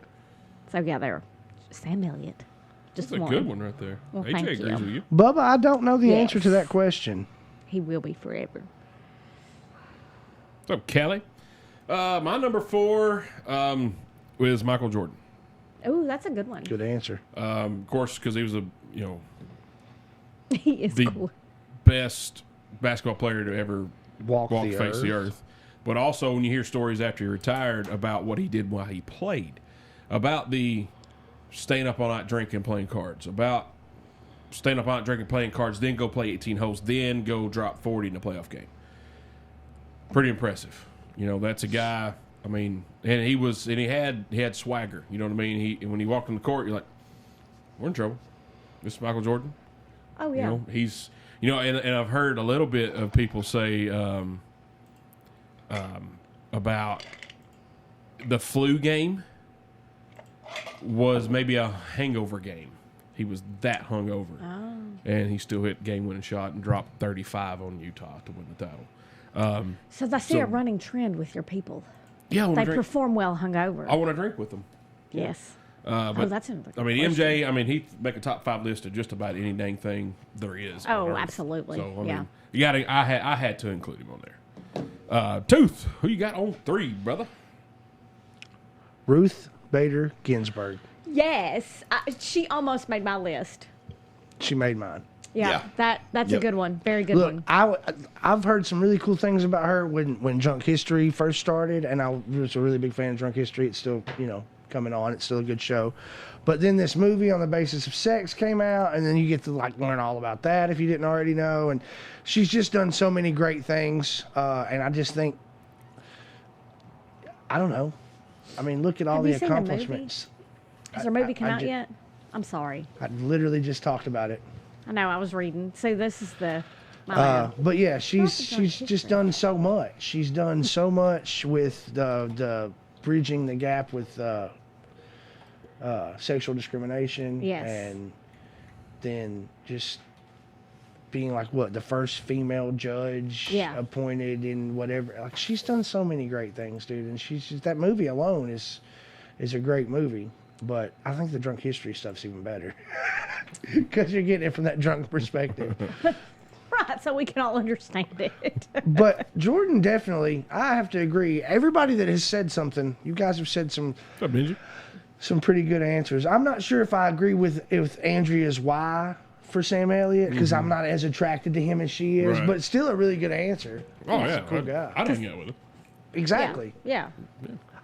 So yeah, they're Sam Elliott. Just That's a one. good one right there. Well, AJ thank agrees you. with you. Bubba, I don't know the answer to Yes. that question. He will be forever. What's up, Kelly? My number 4 was Michael Jordan. Oh, that's a good one. Good answer. Of course, because he was He is the cool. best basketball player to ever Walk walk the face the earth. earth. But also, when you hear stories after he retired about what he did while he played, about the staying up all night drinking, playing cards, about staying up all night drinking, playing cards, then go play 18 holes, then go drop 40 in a playoff game. Pretty impressive. That's a guy. I mean, and he had swagger. You know what I mean? When he walked on the court, you're like, we're in trouble. This is Michael Jordan. Oh yeah. He's and I've heard a little bit of people say about the flu game was maybe a hangover game. He was that hungover, and he still hit game-winning shot and dropped 35 on Utah to win the title. So I see So- a running trend with your people. Yeah, I want They to drink. perform well hungover. I want to drink with them. Yes. But that's another I mean, good MJ. I mean, he'd make a top 5 list of just about any dang thing there is. on Oh, Earth. absolutely. So I Yeah. mean, you got to. I had to include him on there. Tooth, who you got on 3, brother? Ruth Bader Ginsburg. Yes. She almost made my list. She made mine. Yeah. Yeah. That's Yep. a good one. Very good Look, one. I've heard some really cool things about her when Drunk History first started, and I was a really big fan of Drunk History. It's still, coming on. It's still a good show. But then this movie On the Basis of Sex came out, and then you get to learn all about that if you didn't already know. And she's just done so many great things, and I just think, I don't know. I mean, look at all Have the you seen the movie? accomplishments. Has her movie come I out ju- yet? I'm sorry. I literally just talked about it. I know. I was reading. So this is my bad. But yeah, she's Drunk just History. done so much. She's done so much with the bridging the gap with sexual discrimination. Yes. And then just being the first female judge Yeah. appointed in whatever. Like, she's done so many great things, dude. And she's just, that movie alone is a great movie. But I think the Drunk History stuff's even better because you're getting it from that drunk perspective. Right. So we can all understand it. But Jordan, definitely, I have to agree. Everybody that has said something, you guys have said some What's up, Benji? pretty good answers. I'm not sure if I agree with Andrea's why for Sam Elliott because I'm not as attracted to him as she is, Right. but still a really good answer. Oh He's yeah, a cool guy. I'd hang out with him. Exactly. Yeah.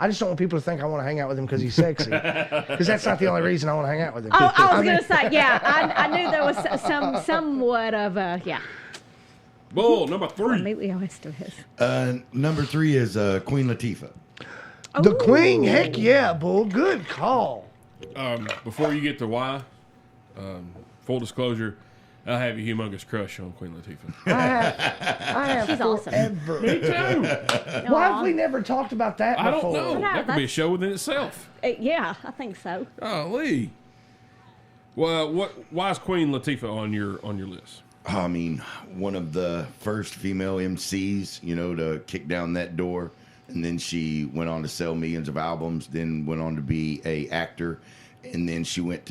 I just don't want people to think I want to hang out with him because he's sexy. Because that's not the only reason I want to hang out with him. Oh, I was gonna say, yeah. I knew there was somewhat of a Bull number 3. Emilio Estevez. Number 3 is Queen Latifah. The Queen, heck yeah, bull. Good call. Before you get to why, full disclosure, I have a humongous crush on Queen Latifah. I have She's awesome. forever. Me too. Why have we never talked about that I before? don't know. Yeah, That could be a show within itself. Yeah, I think so. Golly. Well, why is Queen Latifah on your list? I mean, one of the first female MCs, to kick down that door. And then she went on to sell millions of albums, then went on to be a actor. And then she went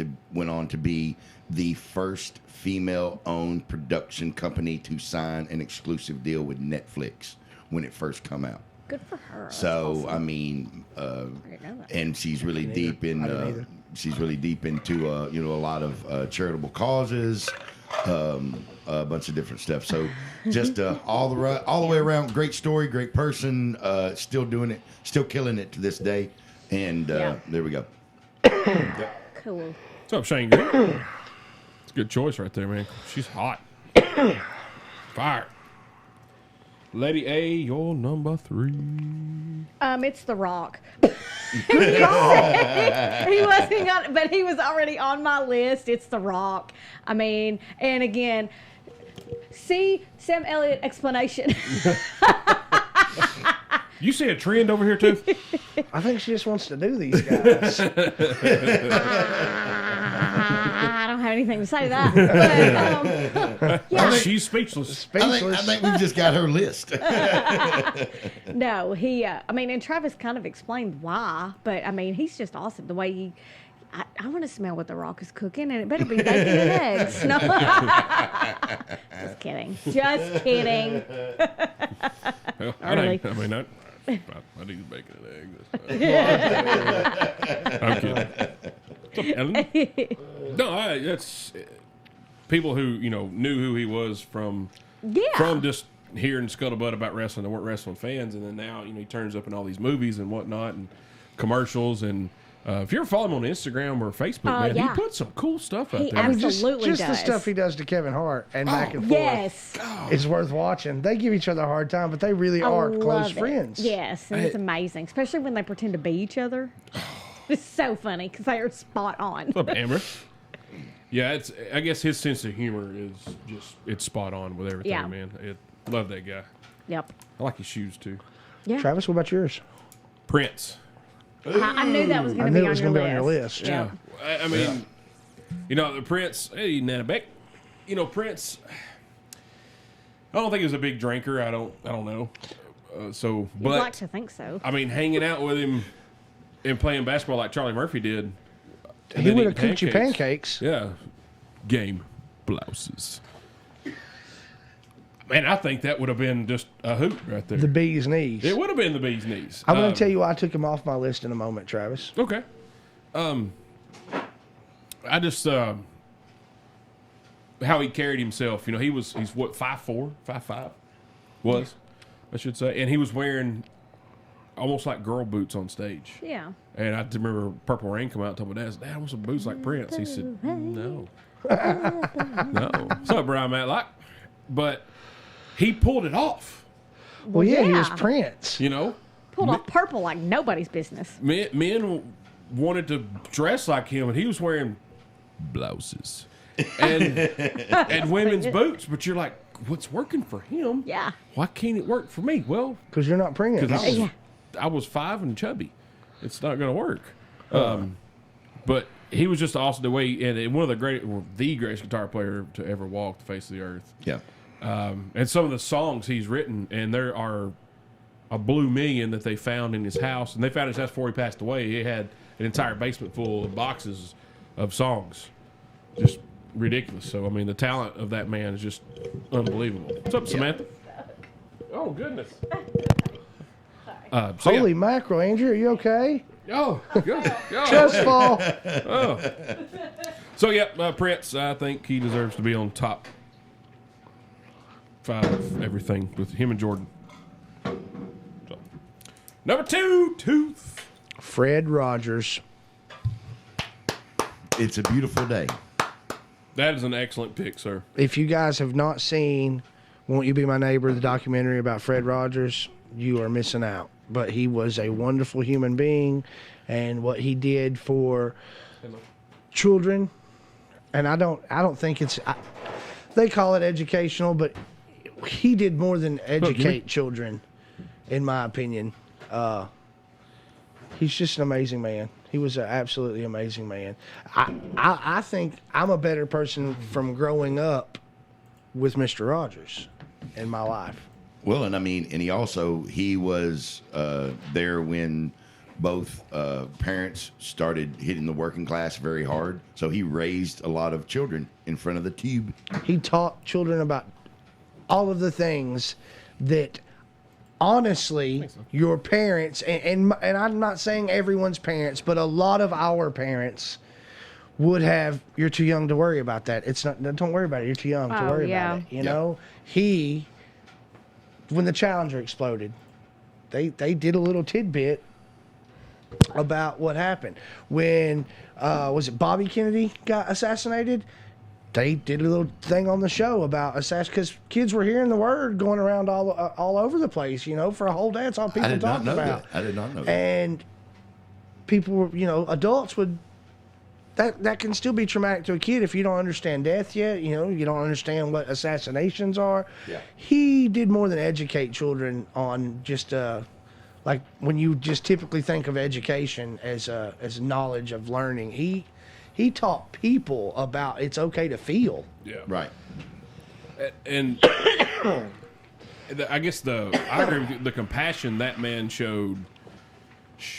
on to be the first female-owned production company to sign an exclusive deal with Netflix when it first come out. Good for her. That's So, awesome. I mean, didn't know that. and she's really deep in, I didn't either. she's really deep into, a lot of charitable causes, a bunch of different stuff. So, just all the way around, great story, great person, still doing it, still killing it to this day. And Yeah. there we go. Cool. What's up, Shane Green? It's a good choice right there, man. She's hot. Fire. Lady A, you're number 3. It's The Rock. he wasn't on, but he was already on my list. It's The Rock. I mean, and again, see Sam Elliott explanation. You see a trend over here, too? I think she just wants to do these guys. I don't have anything to say to that. But, yeah, She's speechless. Speechless. I think we've just got her list. no, he. I mean, and Travis kind of explained why, but I mean, he's just awesome. The way he. I want to smell what The Rock is cooking, and it better be bacon and eggs. No, just kidding. Just kidding. Well, Early. I need bacon and eggs. I'm kidding. What's up, Ellen? No, that's people who knew who he was from just hearing scuttlebutt about wrestling. They weren't wrestling fans, and then now he turns up in all these movies and whatnot and commercials. And if you're following him on Instagram or Facebook, man, yeah. he puts some cool stuff out He there. absolutely just the does. stuff he does to Kevin Hart and back and forth. Yes. It's worth watching. They give each other a hard time, but they really are close love it. friends. Yes, and it's amazing, especially when they pretend to be each other. It's so funny because they are spot on. What's up, Amber? Yeah, I guess his sense of humor is it's spot on with everything, Yeah. man. Love that guy. Yep. I like his shoes too. Yeah. Travis, what about yours? Prince. I knew that was I going to knew be it was on going your to be on your list. list. Yeah. I mean, you know, the Prince, hey, Nana Beck, you know, Prince, I don't think he was a big drinker. I don't know. But You'd like to think so. I mean, hanging out with him and playing basketball like Charlie Murphy did. and He then would have eating cooked you pancakes. Yeah. Game blouses. Man, I think that would have been just a hoot right there. The bee's knees. It would have been the bee's knees. I'm going to tell you why I took him off my list in a moment, Travis. Okay. I just how he carried himself. You know, he's what 5'4", 5'5", was, I should say, and he was wearing almost like girl boots on stage. Yeah. And I remember Purple Rain come out and told my dad, "Dad, I want some boots like Prince." He said, "No, no." So Brian Matlock, but he pulled it off. Well, yeah, he was yeah. Prince. You know, Pulled off purple like nobody's business. men wanted to dress like him, and he was wearing blouses and women's boots. But you're like, what's working for him? Yeah. Why can't it work for me? Well, Because you're not Prince. because I was 5 and chubby. It's not going to work. But he was just awesome the way, and one of the greatest guitar player to ever walk the face of the earth. Yeah. And some of the songs he's written, and there are a Blue Million that they found in his house, and they found his house before he passed away. He had an entire basement full of boxes of songs, just ridiculous. So I mean, the talent of that man is just unbelievable. What's up, Samantha? Oh goodness. So, Holy mackerel, Andrew, are you okay? Oh, good. Oh. Just fall. Oh. So, yeah, Prince, I think he deserves to be on top 5 of everything with him and Jordan. So. Number 2, Tooth. Fred Rogers. It's a beautiful day. That is an excellent pick, sir. If you guys have not seen Won't You Be My Neighbor, the documentary about Fred Rogers, you are missing out. But he was a wonderful human being, and what he did for children, and I don't think it's they call it educational, but he did more than educate children, in my opinion. He's just an amazing man. He was an absolutely amazing man. I think I'm a better person from growing up with Mr. Rogers in my life. Well, and I mean, and he was there when both parents started hitting the working class very hard. So he raised a lot of children in front of the tube. He taught children about all of the things that, honestly, your parents and I'm not saying everyone's parents, but a lot of our parents would have. You're too young to worry about that. It's not. Don't worry about it. You're too young to worry about it. You know, when the Challenger exploded, they did a little tidbit about what happened when was it Bobby Kennedy got assassinated. They did a little thing on the show about assassin because kids were hearing the word going around all over the place. You know, for a whole day, that's all people talked about. I did not know that. And people were, adults would. That can still be traumatic to a kid if you don't understand death yet. You know, you don't understand what assassinations are. Yeah. He did more than educate children on just like when you just typically think of education as knowledge of learning. He taught people about it's okay to feel. Yeah. Right. And I guess I agree with you, the compassion that man showed.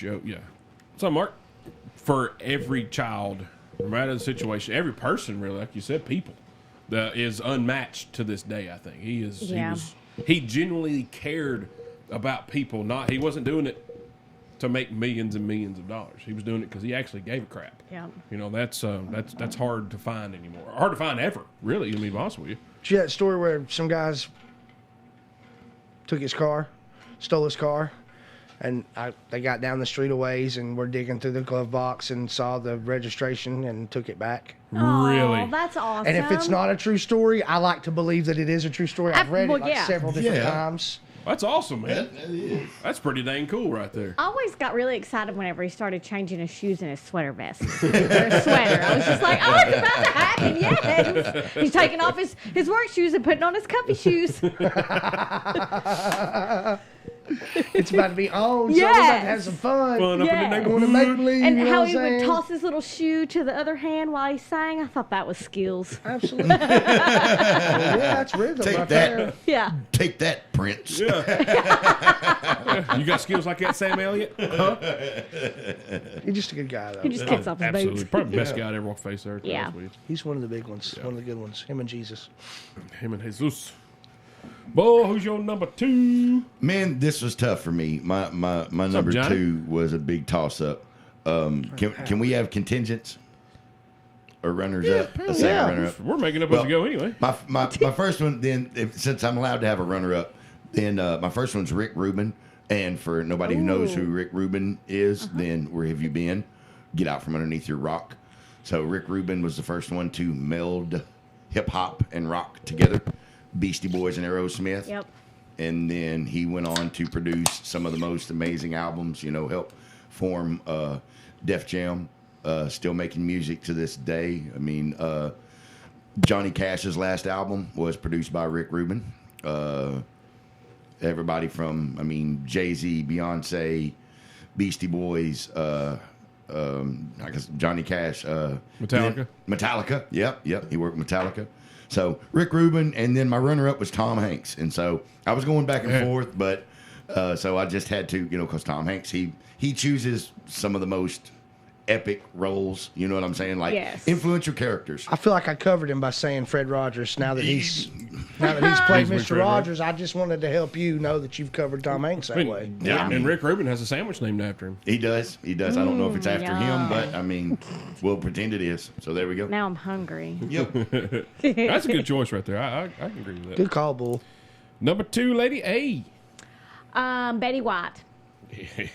Yeah. What's up, Mark? For every child, no matter the situation, every person, really, like you said, people, is unmatched to this day. I think he is. Yeah. He genuinely cared about people. He wasn't doing it to make millions and millions of dollars. He was doing it because he actually gave a crap. Yeah. You know, that's hard to find anymore. Hard to find ever, really. To be honest with you. Did you hear that story where some guys took his car, stole his car? And they got down the street a ways and were digging through the glove box and saw the registration and took it back. Really? Oh, that's awesome. And if it's not a true story, I like to believe that it is a true story. I've read it several different times. That's awesome, man. That is. That's pretty dang cool right there. I always got really excited whenever he started changing his shoes and his sweater vest. Or his sweater. I was just like, oh, it's about to happen, yes. He's taking off his work shoes and putting on his comfy shoes. It's about to be on. So Yes. we're about to have some fun. Fun up in the Yeah. I want to make neighborhood. believe. And you know how what he I'm would saying? toss his little shoe to the other hand while he sang. I thought that was skills. Absolutely. Well, yeah, that's rhythm Take right that. there. Yeah. Take that, Prince. Yeah. You got skills like that, Sam Elliott? Huh? He's just a good guy, though. He just kicks off his Absolutely. boots. Probably the best guy to ever walk the face of the earth. to be Yeah. honest with you. He's one of the big ones. One of the good ones. Him and Jesus. Him and Jesus. Boy, who's your number 2? Man, this was tough for me. My number Johnny? 2 was a big toss up. Can we have contingents or runners up? A second yeah. runner up. We're making up Well, as we go anyway. My first one, then, since I'm allowed to have a runner up, then my first one's Rick Rubin. And for nobody who knows who Rick Rubin is, then where have you been? Get out from underneath your rock. So Rick Rubin was the first one to meld hip hop and rock together. Beastie Boys and Aerosmith. Yep. And then he went on to produce some of the most amazing albums, help form Def Jam, still making music to this day. I mean, Johnny Cash's last album was produced by Rick Rubin. Everybody from, Jay-Z, Beyonce, Beastie Boys, I guess Johnny Cash. Metallica? Metallica, yep. He worked with Metallica. So Rick Rubin, and then my runner-up was Tom Hanks. And so I was going back and forth, but so I just had to, because Tom Hanks, he chooses some of the most epic roles, you know what I'm saying? Like Yes. influential characters. I feel like I covered him by saying Fred Rogers. Now that he's played He's Mr. Fred Rogers, I just wanted to help you know that you've covered Tom Hanks that way. Yeah. And Rick Rubin has a sandwich named after him. He does. I don't know if it's after him, yum. but we'll pretend it is. So there we go. Now I'm hungry. Yep. That's a good choice right there. I can agree with that. Good call, Bull. Number 2, Lady A. Betty White.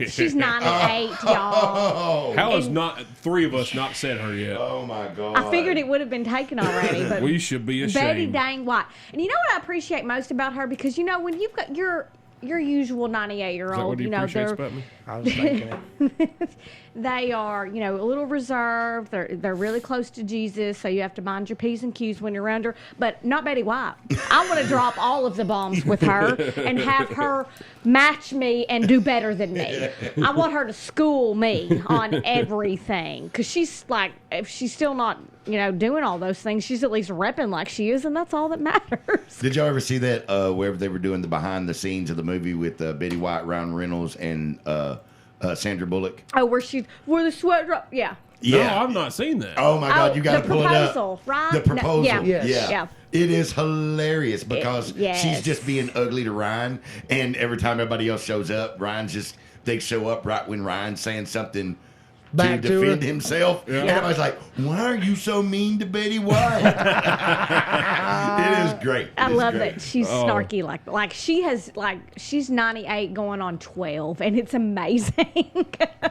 She's 98, y'all. Oh, How has not 3 of us not said her yet? oh my God. I figured it would have been taken already, but We should be Betty ashamed. dang White. And you know what I appreciate most about her? Because when you've got your usual Is that 98-year-old, what he appreciates about me? I was thinking it. they are, a little reserved. They're really close to Jesus, so you have to mind your P's and Q's when you're around her. But not Betty White. I want to drop all of the bombs with her and have her match me and do better than me. I want her to school me on everything. Because she's like, if she's still not, doing all those things, she's at least repping like she is, and that's all that matters. Did y'all ever see that wherever they were doing the behind the scenes of the movie with Betty White, Ryan Reynolds, and Sandra Bullock? Oh, where the sweat drop? Yeah. No, I've not seen that. Oh my God, Oh, you got to the pull it proposal, up. right? The proposal. No, Yes. Yeah. It is hilarious because yes. she's just being ugly to Ryan, and every time everybody else shows up, they show up right when Ryan's saying something Back to to defend her. himself. And everybody's like, "Why are you so mean to Betty White?" It is great. I It is love great. that she's snarky like she's 98 going on 12, and it's amazing.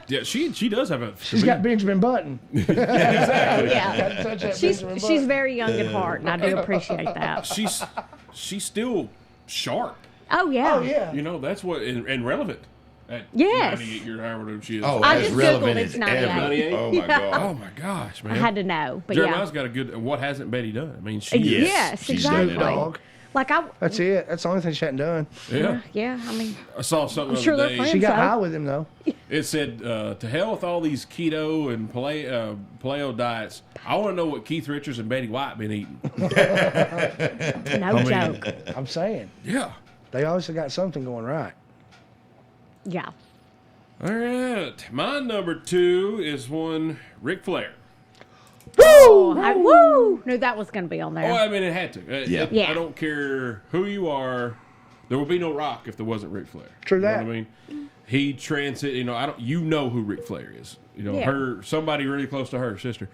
Yeah, she does have a. She's got Benjamin Button. Yeah. Touch that She's Benjamin she's Button. very young at heart, and I do appreciate that. She's still sharp. Oh yeah. Oh, yeah. That's what and relevant. At Yes. 98 years, however old she is. Oh, I as just relevant Googled as it's 98. ever. 98? Oh my Oh God. my gosh, man! I had to know, but Jeremiah's got a good. What hasn't Betty done? I mean, she. Yes, yes, she's done it exactly. all. Dog. Like That's it. That's the only thing she hadn't done. Yeah, yeah. I mean, I saw something I'm sure the they're other day. friends. She got so. high with him, though. It said, "To hell with all these keto and paleo diets. I want to know what Keith Richards and Betty White been eating." no joke. I'm saying. Yeah. They always got something going right. Yeah. All right, my number 2 is one Ric Flair. Woo! Knew that was going to be on there. Oh, I mean, it had to. Yeah. Yeah. I don't care who you are. There would be no Rock if there wasn't Ric Flair. True You know that. what I mean? He I don't. You know who Ric Flair is. Yeah. Somebody really close to her sister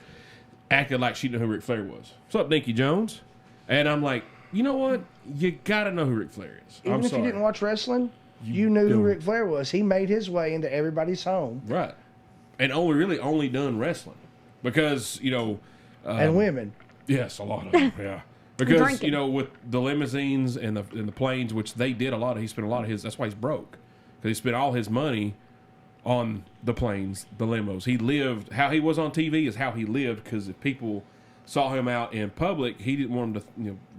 acted like she knew who Ric Flair was. What's up, Dinky Jones? And I'm like, you know what? You got to know who Ric Flair is. Even I'm if sorry. you didn't watch wrestling, you knew who don't. Ric Flair was. He made his way into everybody's home. Right. And only done wrestling. Because, And women. yes, a lot of them, yeah. Because, Drinking. with the limousines and the planes, which they did he spent a lot of his, that's why he's broke. Because he spent all his money on the planes, the limos. He lived, how he was on TV is how he lived, because if people saw him out in public, he didn't want them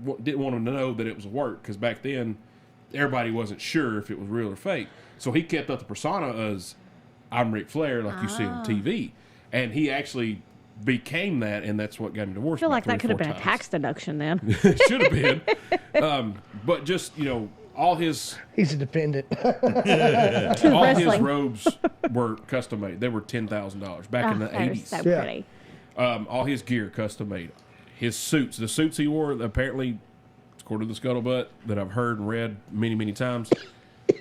to, didn't want them to know that it was work, because back then, everybody wasn't sure if it was real or fake. So he kept up the persona as I'm Ric Flair, like you see on TV, and he actually became that, and that's what got him divorced. I feel like that could have been a tax deduction then. Should have been, but just all his He's a dependent. all his Wrestling. robes were custom made. They were $10,000 back in the That is '80s. so Yeah. pretty. All his gear custom made. His suits, the suits he wore, apparently, according to the scuttlebutt that I've heard and read many, many times,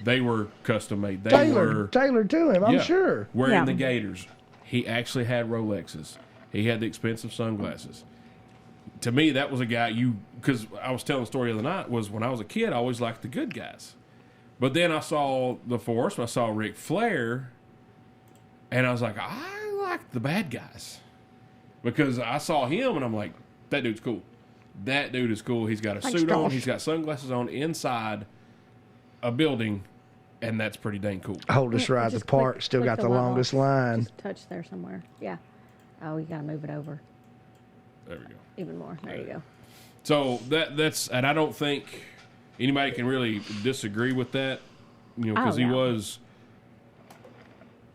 they were custom made. They were Tailored to him, I'm yeah, sure. wearing Yeah. the gaiters. He actually had Rolexes. He had the expensive sunglasses. To me, that was a guy because I was telling the story the other night, was when I was a kid, I always liked the good guys. But then I saw the Force, I saw Ric Flair, and I was like, I like the bad guys. Because I saw him, and I'm like, that dude's cool. That dude is cool. He's got a Thanks, suit on. Josh. He's got sunglasses on inside a building, and that's pretty dang cool. Oldest ride the Just click- park, still click got the level. longest line. Just touch there somewhere. Yeah. Oh, you gotta move it over There we go. even more. There you go. So that's, and I don't think anybody can really disagree with that, because Oh, he no. was.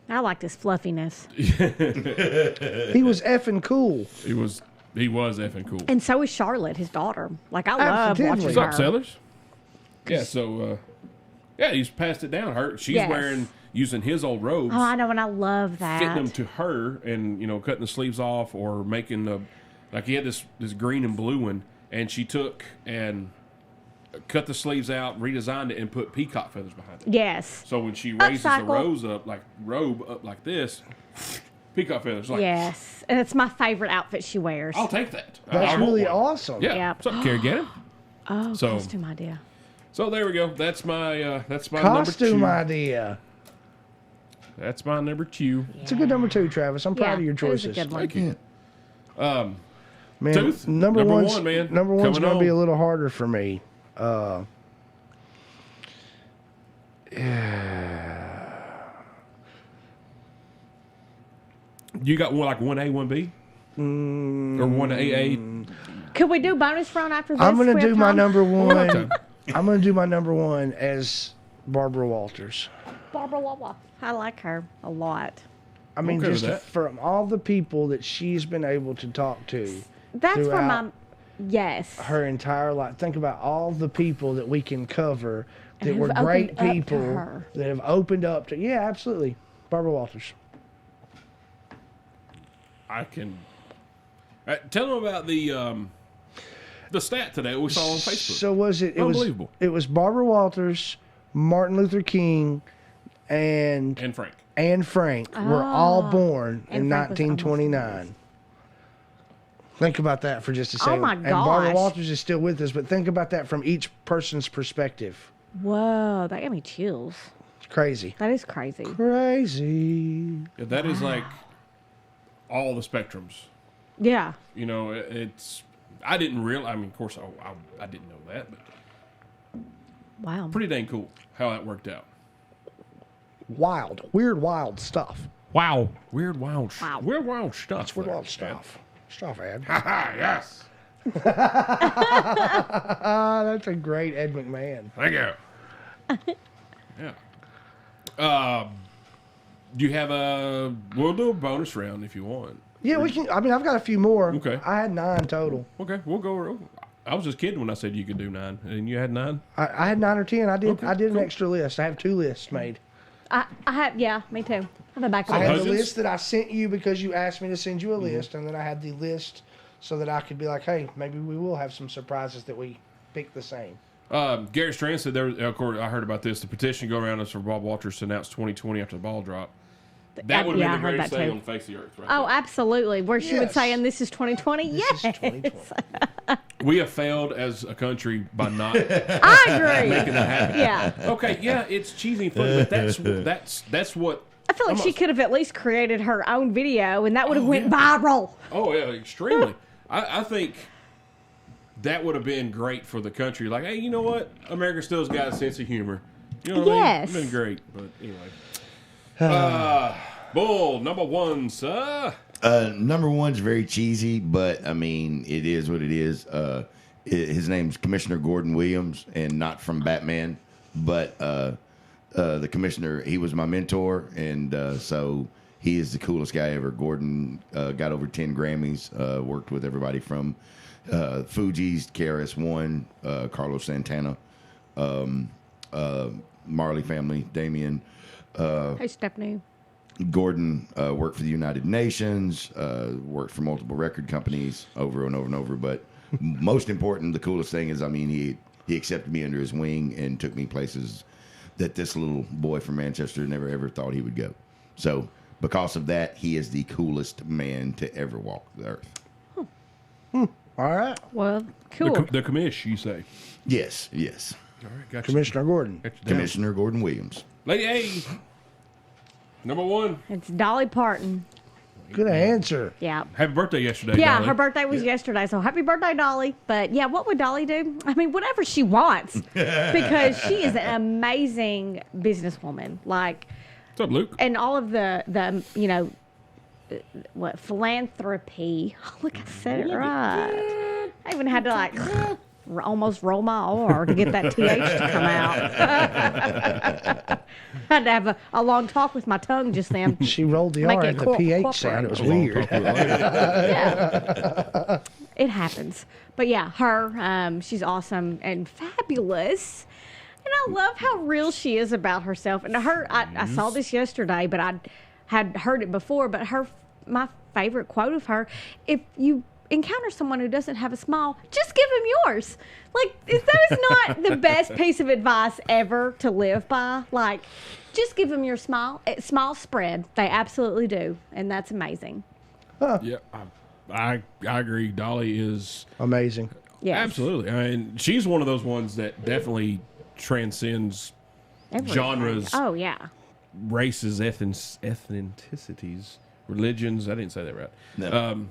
I like this fluffiness. He was effing cool. He was effing cool. And so is Charlotte, his daughter. Like, I love Absolutely. watching What's her. up, Sellers? Yeah, so he's passed it down. She's Yes. using his old robes, Oh, I know, and I love that. fitting them to her, and cutting the sleeves off or making like he had this green and blue one, and she took and cut the sleeves out, redesigned it, and put peacock feathers behind it. Yes. So when she raises the Upcycle. robe up like this, peacock feathers. Like, Yes. And it's my favorite outfit she wears. I'll take that. That's I want really one. awesome. Yeah. Yeah. What's up, Carrie Gannon? Oh, So- costume idea. So there we go. That's my Costume number idea. 2. That's my number 2. It's a good number 2, Travis. I'm proud of your that is a choices. good one. Thank you. Man, Tooth, number number one's, one, man. Number one's Coming going to be on. a little harder for me. You got one like 1A, 1B? Or 1AA? Could we do bonus round after this? I'm going We to have do my time? number one. time. I'm going to do my number one as Barbara Walters. Barbara Wawa. I like her a lot. I mean, Okay with just that. from all the people that she's been able to talk to That's where my. Throughout Yes. her entire life. Think about all the people that we can cover that And were who've great opened up to people her. that have opened up to. Yeah, absolutely. Barbara Walters. I can. Tell them about the stat today we saw on Facebook. So was it? Unbelievable. It was Barbara Walters, Martin Luther King, and and Frank. Anne Frank were all born in Anne Frank was almost 1929. Think about that for just a second. my And Barbara gosh. Walters is still with us, but think about that from each person's perspective. Whoa, that gave me chills. It's crazy. That is crazy. Crazy. Yeah, that is like all the spectrums. Yeah. It's. I didn't realize. I mean, of course, I didn't know that, but Wow. pretty dang cool how that worked out. Wild. Weird, wild stuff. Wow. Weird, wild, Wow. weird, wild stuff. It's weird, wild stuff. Stuff, Ed. Ah, yes. That's a great Ed McMahon. Thank you. Yeah. Do you have a? We'll do a bonus round if you want. Yeah, we can. I mean, I've got a few more. Okay. I had 9 total. Okay, we'll go. I was just kidding when I said you could do 9, and you had 9. I had 9 or 10. I did. Okay, I did cool. an extra list. I have 2 lists made. I have, yeah, me too. I have a backup. I had the Husbands? list that I sent you because you asked me to send you a list, and then I had the list so that I could be like, hey, maybe we will have some surprises that we pick the same. Garrett Strand said there. Of course, I heard about this. The petition go around is for Bob Walters to announce 2020 after the ball drop. That would have yeah, I been the heard greatest that thing too. on the face of the earth. Right Oh, absolutely. Where she would Yes. say, and this is 2020? This Yes. is 2020. We have failed as a country by not I agree. making that happen. Yeah. Okay, yeah, it's cheesy and funny, but that's what. I feel like I'm she not- could have at least created her own video, and that would have went yeah. viral. Oh yeah, extremely. I think that would have been great for the country. Like, hey, you know what? America still's got a sense of humor. You know what I mean? Yes. It's been great, but anyway. Bull number 1, sir. Number one's very cheesy, but I mean, it is what it is. His name's Commissioner Gordon Williams, and not from Batman, but the commissioner, he was my mentor, and so he is the coolest guy ever. Gordon got over 10 Grammys, worked with everybody from Fugees, KRS-One, Carlos Santana, Marley Family, Damien. Hey, Stephanie. Gordon worked for the United Nations, worked for multiple record companies over and over and over. But most important, the coolest thing is, I mean, he accepted me under his wing and took me places that this little boy from Manchester never ever thought he would go. So because of that, he is the coolest man to ever walk the earth. All right. Well, cool. The commish, you say. Yes, yes. All right, got Commissioner Gordon. you down. Commissioner Gordon Williams. Lady A. Number 1. It's Dolly Parton. Good answer. Yeah. Happy birthday yesterday, Yeah, Dolly. her birthday was yesterday, so happy birthday, Dolly. But yeah, what would Dolly do? I mean, whatever she wants, because she is an amazing businesswoman. Like, What's up, Luke? and all of the you know, what philanthropy. Oh, look, I said it right. I even had to like almost roll my R to get that TH to come out. Had to have a long talk with my tongue just then. She rolled the Make R it and the PH sound. It was weird. Yeah. It happens. But yeah, her, she's awesome and fabulous. And I love how real she is about herself. And I saw this yesterday, but I had heard it before. But my favorite quote of her, if you encounter someone who doesn't have a smile, just give them yours. Like, that is not the best piece of advice ever to live by. Like, just give them your smile. Smiles spread. They absolutely do. And that's amazing. Yeah, I agree. Dolly is Amazing. Yes. absolutely. I mean, she's one of those ones that definitely transcends Everything. genres, Oh, yeah. races, ethnicities, religions. I didn't say that right. No.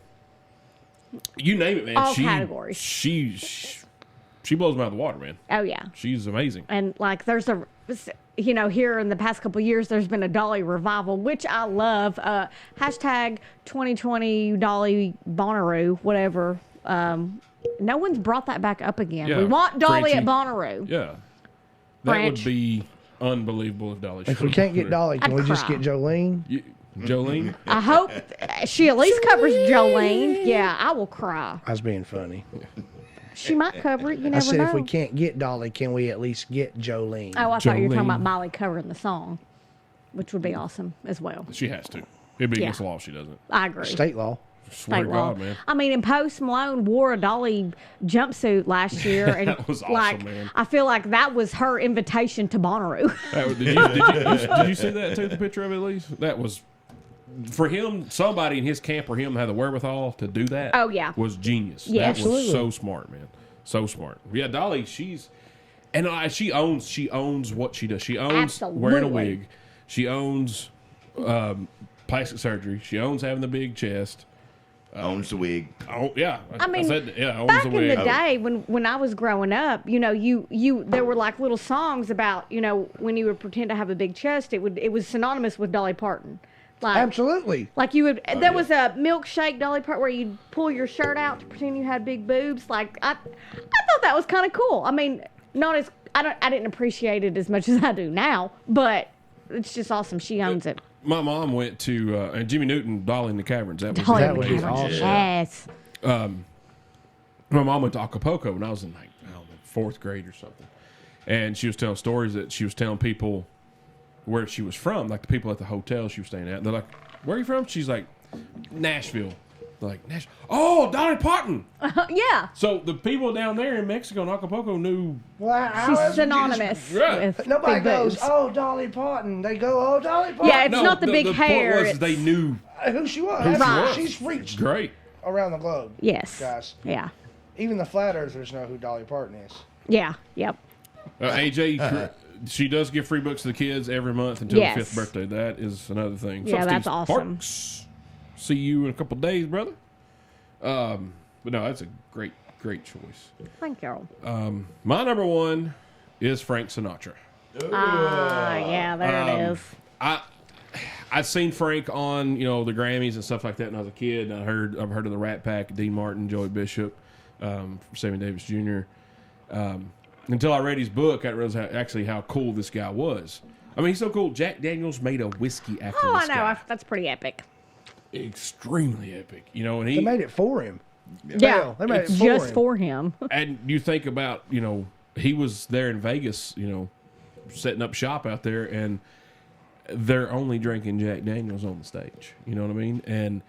You name it, man. All categories. She blows me out of the water, man. Oh, yeah. She's amazing. And like there's here in the past couple of years, there's been a Dolly revival, which I love. Hashtag 2020 Dolly Bonnaroo, whatever. No one's brought that back up again. Yeah, We want Dolly Frenchie. at Bonnaroo. Yeah, that Branch. would be unbelievable if Dolly. If we can't get Dolly, can I'd we just cry. get Jolene? Jolene. I hope she at least covers Jolene. Yeah, I will cry. I was being funny. She might cover it. You never I said know. if we can't get Dolly, can we at least get Jolene? Oh, I thought you were talking Jolene. about Molly covering the song, which would be awesome as well. She has to. It'd be Yeah. against the law if she doesn't. I agree. State law. Swear to State law. God, man. I mean, and Post Malone wore a Dolly jumpsuit last year, and That was awesome, like man. I feel like that was her invitation to Bonnaroo. Did you see that too? The picture of it, at least. That was for him. Somebody in his camp or him had the wherewithal to do that. Oh, yeah. was genius. Yeah. That was so smart, man. So smart. Yeah, Dolly. She owns what she does. She owns wearing a Absolutely. wig. She owns plastic surgery. She owns having the big chest. Owns the wig. Oh yeah, I mean, said, yeah, owns back the in wig. the day when I was growing up, you know, you there were like little songs about, you know, when you would pretend to have a big chest, it was synonymous with Dolly Parton. Like, Absolutely. Like you would, there was a milkshake Dolly Parton where you'd pull your shirt out to pretend you had big boobs. Like I thought that was kind of cool. I mean, not as I didn't appreciate it as much as I do now, but it's just awesome. She owns it. My mom went to and Jimmy Newton, Dolly in the Caverns. That was Dolly that and was the Caverns. awesome. Yes. my mom went to Acapulco when I was in like I don't know, 4th grade or something, and she was telling stories that she was telling people where she was from, like the people at the hotel she was staying at. They're like, "Where are you from?" She's like, "Nashville." They're like, "Nashville." Oh, Dolly Parton. Yeah. So the people down there in Mexico and Acapulco knew. Well, She's synonymous Yeah. with Nobody big goes, boobs. oh, Dolly Parton. They go, oh, Dolly Parton. Yeah, it's not the big hair. Point was it's- they knew. Who she was. Right. She's reached Great. around the globe. Yes. Guys. Yeah. Even the flat earthers know who Dolly Parton is. Yeah. Yep. AJ, she does give free books to the kids every month until Yes. the 5th birthday. That is another thing. Yeah, What's up, that's Steve awesome. Sparks? See you in a couple days, brother. But no, that's a great choice. Thank you. My number 1 is Frank Sinatra. Yeah, there it is. I'd seen Frank on the Grammys and stuff like that when I was a kid. And I've heard of the Rat Pack, Dean Martin, Joey Bishop, Sammy Davis Jr. until I read his book, I realized how cool this guy was. I mean, he's so cool. Jack Daniels made a whiskey after Oh, I this know. guy. That's pretty epic. Extremely epic, you know. And They made it for him. Yeah, they made it's it for just him. for him. and you think about, you know, he was there in Vegas, you know, setting up shop out there, and they're only drinking Jack Daniels on the stage. You know what I mean? And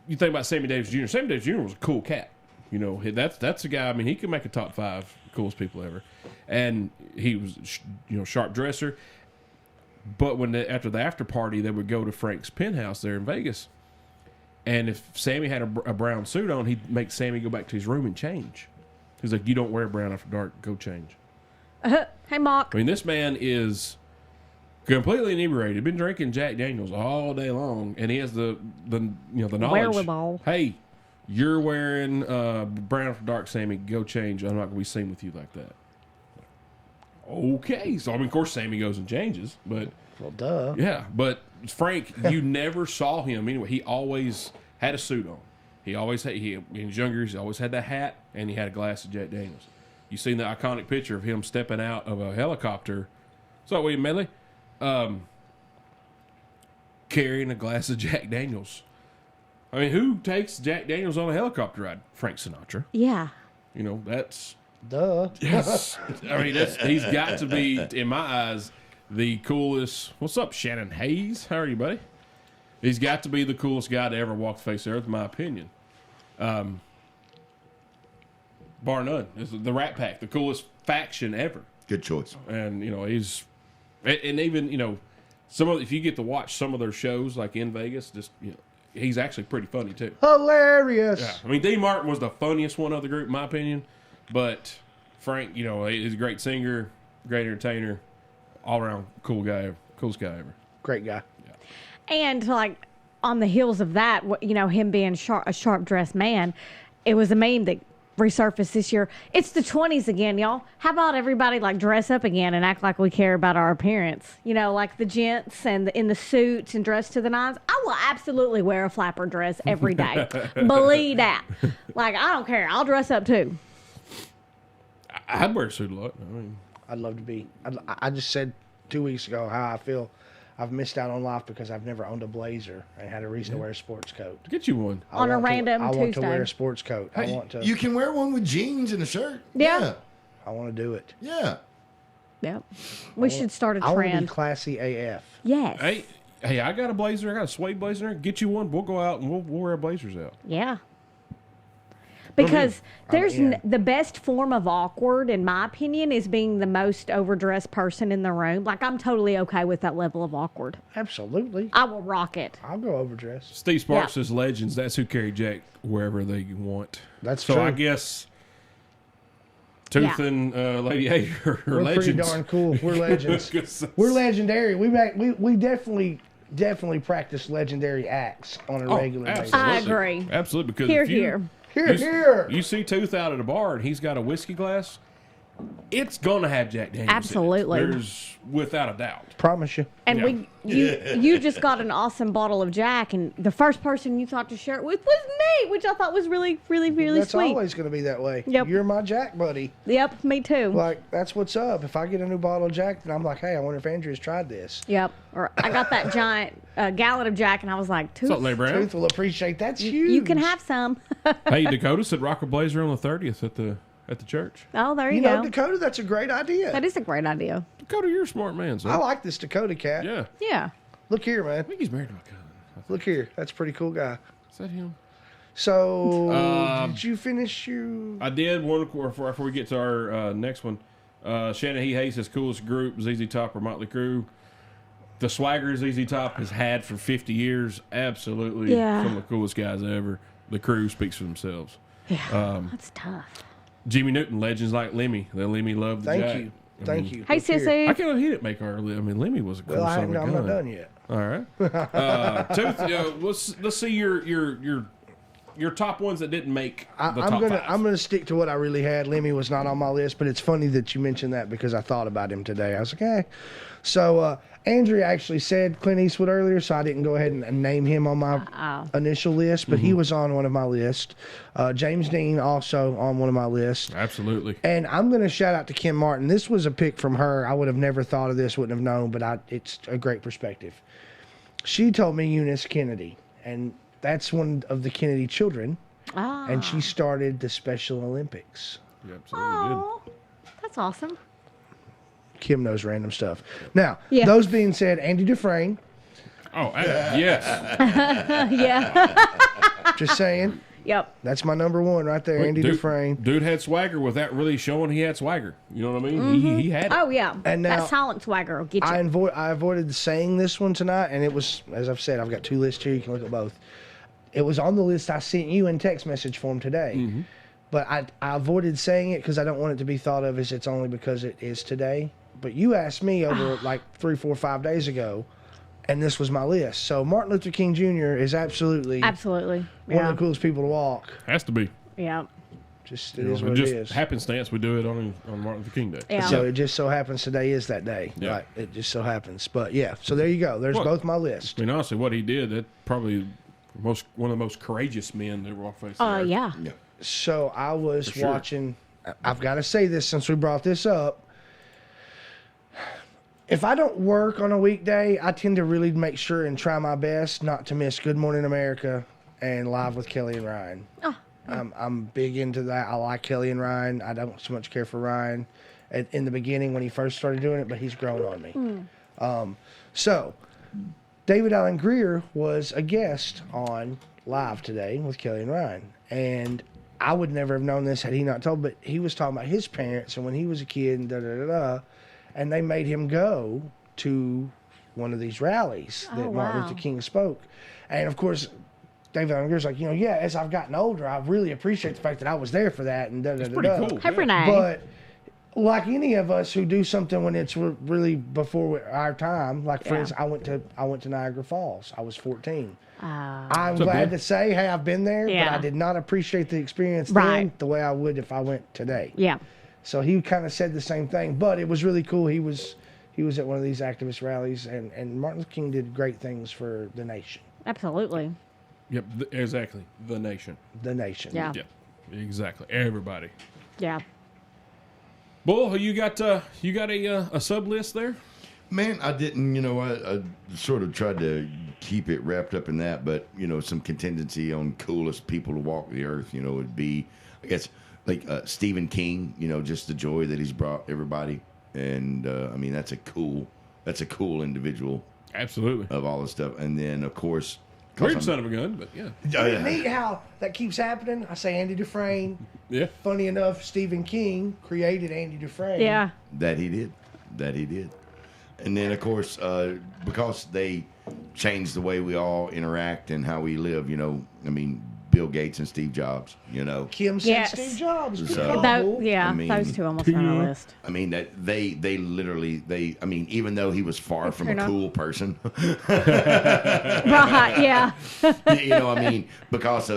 you think about Sammy Davis Jr. Sammy Davis Jr. was a cool cat. You know, that's a guy. I mean, he could make a top 5 coolest people ever, and he was, you know, sharp dresser. But after the after party, they would go to Frank's penthouse there in Vegas, and if Sammy had a brown suit on, he'd make Sammy go back to his room and change. He's like, "You don't wear brown after dark. Go change." Hey, Mark. I mean, this man is completely inebriated. Been drinking Jack Daniels all day long, and he has the knowledge. Wherewithal. Hey, you're wearing brown after dark, Sammy. Go change. I'm not going to be seen with you like that. Okay, so I mean, of course, Sammy goes and changes, but Well, duh. yeah, but Frank, you never saw him anyway. He always had a suit on. He always had. In his younger years, he always had that hat, and he had a glass of Jack Daniels. You seen the iconic picture of him stepping out of a helicopter. So, William Medley, carrying a glass of Jack Daniels. I mean, who takes Jack Daniels on a helicopter ride? Frank Sinatra. Yeah. You know, that's. Duh. Yes. I mean, he's got to be, in my eyes, the coolest. What's up, Shannon Hayes? How are you, buddy? He's got to be the coolest guy to ever walk the face of the earth, in my opinion. Bar none. It's the Rat Pack, the coolest faction ever. Good choice. And, you know, and even, you know, if you get to watch some of their shows, like in Vegas, just, you know, he's actually pretty funny, too. Hilarious. Yeah. I mean, Dean Martin was the funniest one of the group, in my opinion. But Frank, you know, he's a great singer, great entertainer, all around cool guy, coolest guy ever. Great guy. And like on the heels of that, you know, him being a sharp dressed man, it was a meme that resurfaced this year. It's the 20s again, y'all. How about everybody like dress up again and act like we care about our appearance? You know, like the gents and in the suits and dressed to the nines. I will absolutely wear a flapper dress every day. Believe that. Like, I don't care. I'll dress up too. I'd wear a suit a lot. I mean, I'd love to be. I just said 2 weeks ago how I feel. I've missed out on life because I've never owned a blazer and had a reason to wear a sports coat. get you one. I On a want to- random I want to Tuesday. wear a sports coat. I want to. You can wear one with jeans and a shirt. Yeah. I want to do it. Yeah. Yep. We should start a I want to be trend. classy AF. Yes. Hey, I got a blazer. I got a suede blazer. Get you one. We'll go out and we'll wear our blazers out. Yeah. Because there's in. the best form of awkward, in my opinion, is being the most overdressed person in the room. Like, I'm totally okay with that level of awkward. Absolutely. I will rock it. I'll go overdressed. Steve Sparks Yeah. says legends. That's who carry Jack wherever they want. That's so true. I guess Tooth Yeah. and Lady A are We're legends. pretty darn cool. We're legends. We're legendary. We definitely practice legendary acts on a regular basis. I agree. Absolutely, because Here, if you, here. Here. You see Tooth out at a bar and he's got a whiskey glass, it's gonna have Jack Daniels. in it. Absolutely. There's without a doubt. Promise you. And Yeah. you just got an awesome bottle of Jack, and the first person you thought to share it with was me, which I thought was really, really, really That's sweet. always going to be that way. Yep. You're my Jack buddy. Yep, me too. Like, that's what's up. If I get a new bottle of Jack, then I'm like, hey, I wonder if Andrea's tried this. Yep. Or I got that giant gallon of Jack, and I was like, What's up, Larry Tooth, Brown? Truth will appreciate that's huge. you can have some. Hey, Dakota said rock a blazer on the 30th at the church. Oh, there You you know, go. Dakota, that's a great idea. That is a great idea. Dakota, you're a smart man, son. I like this Dakota cat. Yeah. Yeah. Look here, man. I think he's married to my cousin. Look here. That's a pretty cool guy. Is that him? So, did you finish your... I did one before we get to our next one. Shannon He Hayes, his coolest group, ZZ Top or Motley Crue. The swagger ZZ Top has had for 50 years. Absolutely Yeah. some of the coolest guys ever. The Crew speaks for themselves. Yeah. That's tough. Jimmy Newton, legends like Lemmy. The Lemmy loved the Thank Jack. you. Thank you. Hey, Look here. sissy. I can't believe he didn't make our. I mean, Lemmy was a cool Well, son of a I'm not gun. done yet. All right. Tooth, let's see your top ones that didn't make the I'm top gonna 5. I'm gonna stick to what I really had. Lemmy was not on my list, but it's funny that you mentioned that because I thought about him today. I was like, eh. So Andrea actually said Clint Eastwood earlier, so I didn't go ahead and name him on my initial list, but he was on one of my lists. James Dean also on one of my lists. Absolutely. And I'm going to shout out to Kim Martin. This was a pick from her. I would have never thought of this, wouldn't have known, but it's a great perspective. She told me Eunice Kennedy, and that's one of the Kennedy children, and she started the Special Olympics. You're absolutely Oh, that's awesome. Kim knows random stuff. Now, Yeah. those being said, Andy Dufresne, good. Oh, yes. Yeah. just saying, Yep. that's my number one right there, Andy Dufresne. Dude had swagger without really showing he had swagger. You know what I mean? He had it. Oh yeah. And now- that silent swagger will get you. I avoided saying this one tonight, and it was, as I've said, I've got 2 lists here. You can look at both. It was on the list I sent you in text message form today. But I avoided saying it because I don't want it to be thought of as it's only because it is today. But you asked me over like 3, 4, 5 days ago, and this was my list. So Martin Luther King Jr. is absolutely Absolutely. one Yeah. of the coolest people to walk. Has to be. Yeah. Just it is what Just it is. happenstance, we do it on Martin Luther King Day. Yeah. So it just so happens today is that day. Yeah. Right. It just so happens. But yeah, so there you go. There's Well, both my list. I mean, honestly, what he did, that probably one of the most courageous men that walked face the earth. Yeah. Yeah. So I was sure. watching. I've got to say this since we brought this up. If I don't work on a weekday, I tend to really make sure and try my best not to miss Good Morning America and Live with Kelly and Ryan. Oh. I'm big into that. I like Kelly and Ryan. I don't so much care for Ryan in the beginning when he first started doing it, but he's grown on me. So David Allen Greer was a guest on Live today with Kelly and Ryan, and I would never have known this had he not told, but he was talking about his parents and when he was a kid and da-da-da-da, and they made him go to one of these rallies that Oh, Martin wow. Luther King spoke. And of course, David Allen Greer's like, yeah, as I've gotten older, I really appreciate the fact that I was there for that and da-da-da-da. Pretty cool. Hey, yeah. Renee. But like any of us who do something when it's really before our time, like for Yeah. instance, I went to Niagara Falls. I was 14. I'm up, glad man? to say, hey, I've been there, but Yeah. I did not appreciate the experience Right. then the way I would if I went today. Yeah. So he kind of said the same thing, but it was really cool. He was at one of these activist rallies, and Martin Luther King did great things for the nation. Absolutely. Yep, exactly. The nation. The nation. Yeah. Yep, exactly. Everybody. Yeah. Bull, you got a sub list there? Man, I didn't, I sort of tried to keep it wrapped up in that, but, some contingency on coolest people to walk the earth, would be, I guess, like Stephen King, just the joy that he's brought everybody. And, that's a cool individual Absolutely. of all this stuff. And then, of course, Weird son of a gun, but yeah. Neat how that keeps happening. I say Andy Dufresne. Yeah. Funny enough, Stephen King created Andy Dufresne. Yeah. That he did. And then, of course, because they changed the way we all interact and how we live, Bill Gates and Steve Jobs, Kim said Yes. Steve Jobs. Good So- call, Bull. Yeah. I mean- those two almost on our list. that they literally, even though he was far from a Turn on. cool person, Right. Yeah. because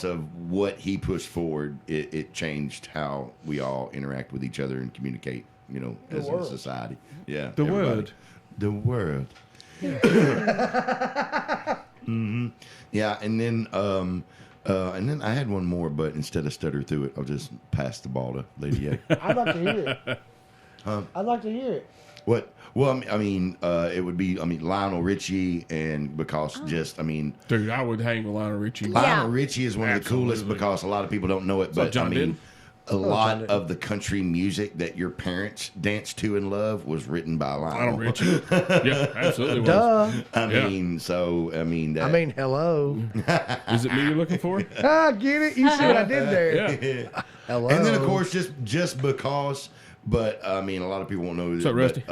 of what he pushed forward, it changed how we all interact with each other and communicate, as a world. society. Yeah. The everybody. world. The world. Yeah, and then I had one more, but instead of stutter through it, I'll just pass the ball to Lady A. I'd like to hear it. I'd like to hear it. What? Well, it would be, Lionel Richie, and because Dude, I would hang with Lionel Richie. Lionel Richie is one of the coolest Absolutely. because a lot of people don't know it, but John Denton? a lot Denton. of the country music that your parents danced to and love was written by Lionel Lionel. Richie. Yeah, absolutely was. Duh. Hello. Is it me you're looking for? Ah, get it? You see what I did there? Yeah. Hello. And then, of course, just because, but a lot of people won't know this. up, Rusty?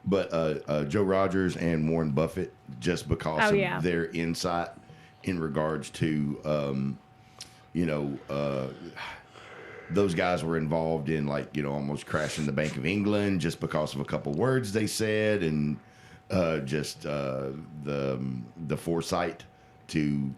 But Joe Rogers and Warren Buffett, just because Oh, of yeah. their insight in regards to, those guys were involved in almost crashing the Bank of England just because of a couple words they said, and just the foresight to,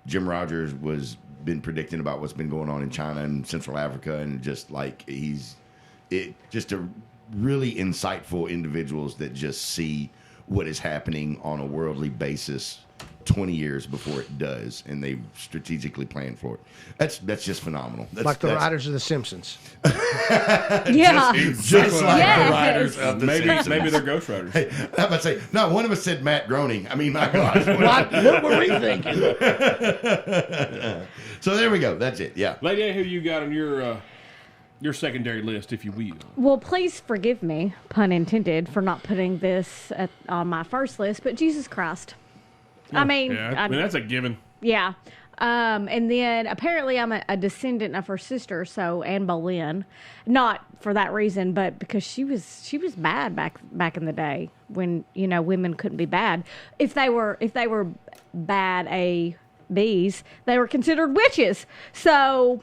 Jim Rogers was been predicting about what's been going on in China and Central Africa, and just to really insightful individuals that just see what is happening on a worldly basis 20 years before it does, and they strategically plan for it. That's just phenomenal. Like the writers of The Simpsons. Yeah. Just like Yes. the writers of the Simpsons. Maybe they're ghostwriters. Hey, I'm about to say, no, one of us said Matt Groening. I mean, my gosh. What were we thinking? So there we go. That's it. Yeah. Lady A, who you got on your secondary list, if you will? Well, please forgive me, pun intended, for not putting this on my first list, but Jesus Christ. I mean, Yeah, I mean that's a given. yeah. And then apparently I'm a descendant of her sister, so Anne Boleyn. Not for that reason, but because she was bad back in the day when women couldn't be bad. If they were bad B's, they were considered witches. So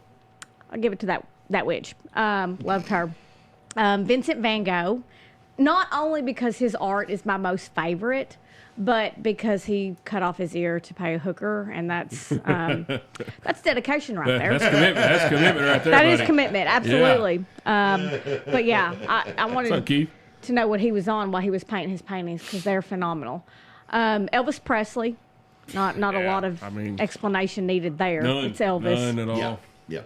I'll give it to that witch. Loved her. Vincent van Gogh, not only because his art is my most favorite, but because he cut off his ear to pay a hooker, and that's dedication right there. That's commitment. That's commitment right there. That is buddy. commitment, absolutely. But yeah, I wanted What's up, Keith? to know what he was on while he was painting his paintings because they're phenomenal. Elvis Presley, not a Yeah, lot of I mean, explanation needed there. None. It's Elvis. None at all. Yeah. Yeah.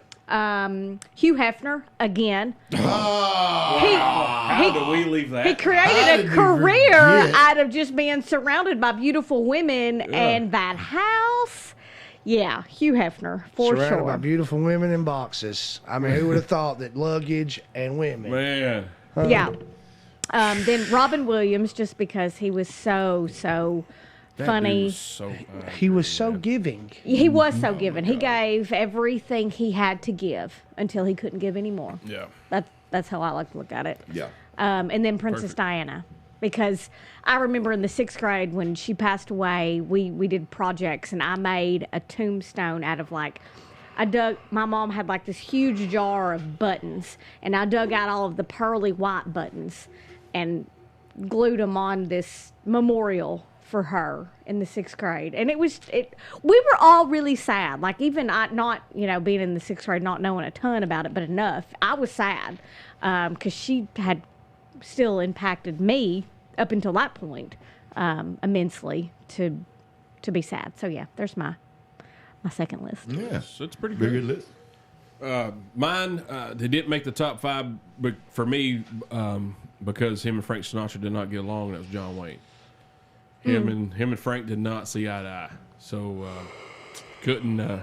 Hugh Hefner again. How do we leave that? He How created did a we career forget? out of just being surrounded by beautiful women and that house. Yeah, Hugh Hefner for Surrounded by sure. beautiful women in boxes. I mean, who would have thought that luggage and women? Man. Yeah. Then Robin Williams, just because he was so That funny. dude was so, He was so giving. He was so given. He gave everything he had to give until he couldn't give anymore. yeah. That's how I like to look at it. Yeah. And then Princess Diana, because I remember in the 6th grade when she passed away, we did projects, and I made a tombstone out of my mom had like this huge jar of buttons, and I dug out all of the pearly white buttons and glued them on this memorial for her in the 6th grade. And we were all really sad. Like, even not being in the 6th grade, not knowing a ton about it, but enough, I was sad because she had still impacted me up until that point immensely to be sad. So yeah, there's my second list. Yeah. So it's pretty Very good. good list. Mine, they didn't make the top 5, but for me, because him and Frank Sinatra did not get along, and that was John Wayne. Him and Frank did not see eye to eye, so couldn't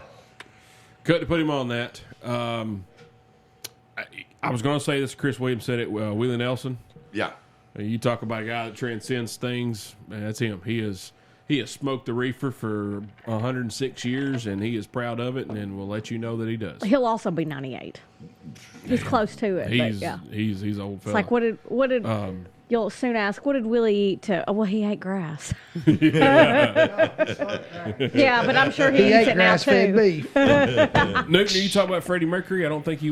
put him on that. I was going to say this. Chris Williams said it. Willie Nelson. Yeah. You talk about a guy that transcends things. Man, that's him. He has smoked the reefer for 106 years, and he is proud of it. And we'll let you know that he does. He'll also be 98. He's close to it. But yeah. He's an old It's fella. like, what did you'll soon ask, what did Willie eat to, well, he ate grass. Yeah, but I'm sure he He eats ate it now grass-fed too. beef. Newton, you talk about Freddie Mercury. I don't think he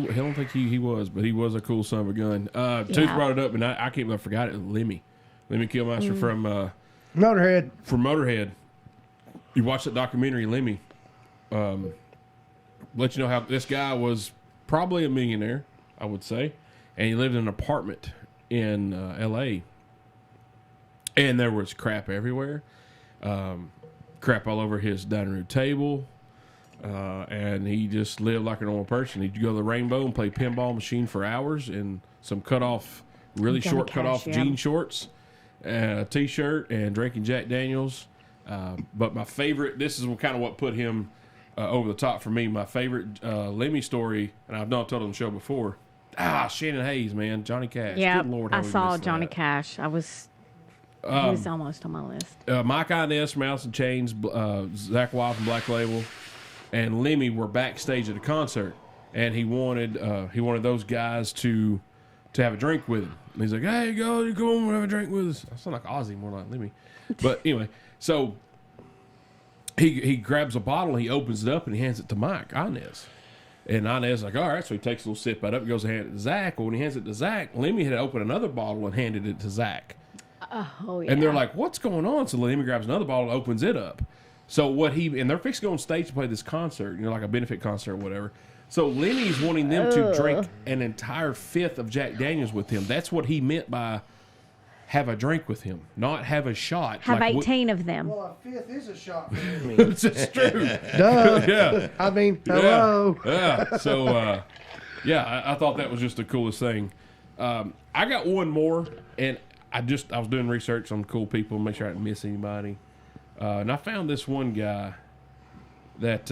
was, but he was a cool son of a gun. Tooth Yeah. brought it up, and I can't believe I forgot it. Lemmy Kilmister Mm. Motorhead. from Motorhead. You watch that documentary, Lemmy. Let you know how this guy was probably a millionaire, I would say, and he lived in an apartment in L.A. And there was crap everywhere, crap all over his dining room table, and he just lived like a normal person. He'd go to the Rainbow and play pinball machine for hours in some really Johnny short Cash, cut-off yeah. jean shorts, and a T-shirt, and drinking Jack Daniels. But my favorite, this is kind of what put him over the top for me. My favorite Lemmy story, and I've not told on the show before. Shannon Hayes, man, Johnny Cash. Yeah, Good Lord, how I we saw missed Johnny that. Cash. He was almost on my list. Mike Inez from Alice in Chains, Zach Wild from Black Label, and Lemmy were backstage at a concert, and he wanted those guys to have a drink with him. And he's like, "Hey, go, come on, have a drink with us." I sound like Ozzy, more like Lemmy. But anyway, so he grabs a bottle, he opens it up, and he hands it to Mike Inez. And Inez is like, all right, so he takes a little sip out of it, goes and hands it to Zach. Well, when he hands it to Zach, Lemmy had opened another bottle and handed it to Zach. Oh, yeah. And they're like, what's going on? So Lemmy grabs another bottle and opens it up. So and they're fixing to go on stage to play this concert, like a benefit concert or whatever. So Lenny's wanting them to drink an entire fifth of Jack Daniels with him. That's what he meant by have a drink with him, not have a shot. Have like 18 of them. Well, a fifth is a shot for me. It's just true. Duh. Yeah. I mean, hello. Yeah. So, yeah, I thought that was just the coolest thing. I got one more, and I was doing research on cool people, make sure I didn't miss anybody. And I found this one guy that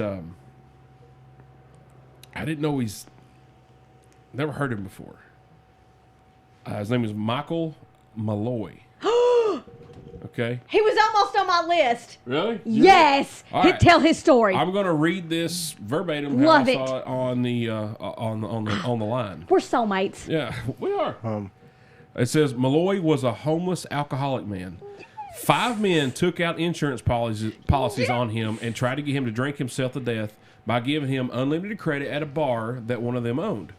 I didn't know never heard him before. His name is Michael Malloy. Okay. He was almost on my list. Really? Yes. All right. Tell his story. I'm going to read this verbatim how Love I it. saw it on the line. We're soulmates. Yeah, we are. It says Malloy was a homeless alcoholic man. 5 men took out insurance policies on him and tried to get him to drink himself to death by giving him unlimited credit at a bar that one of them owned,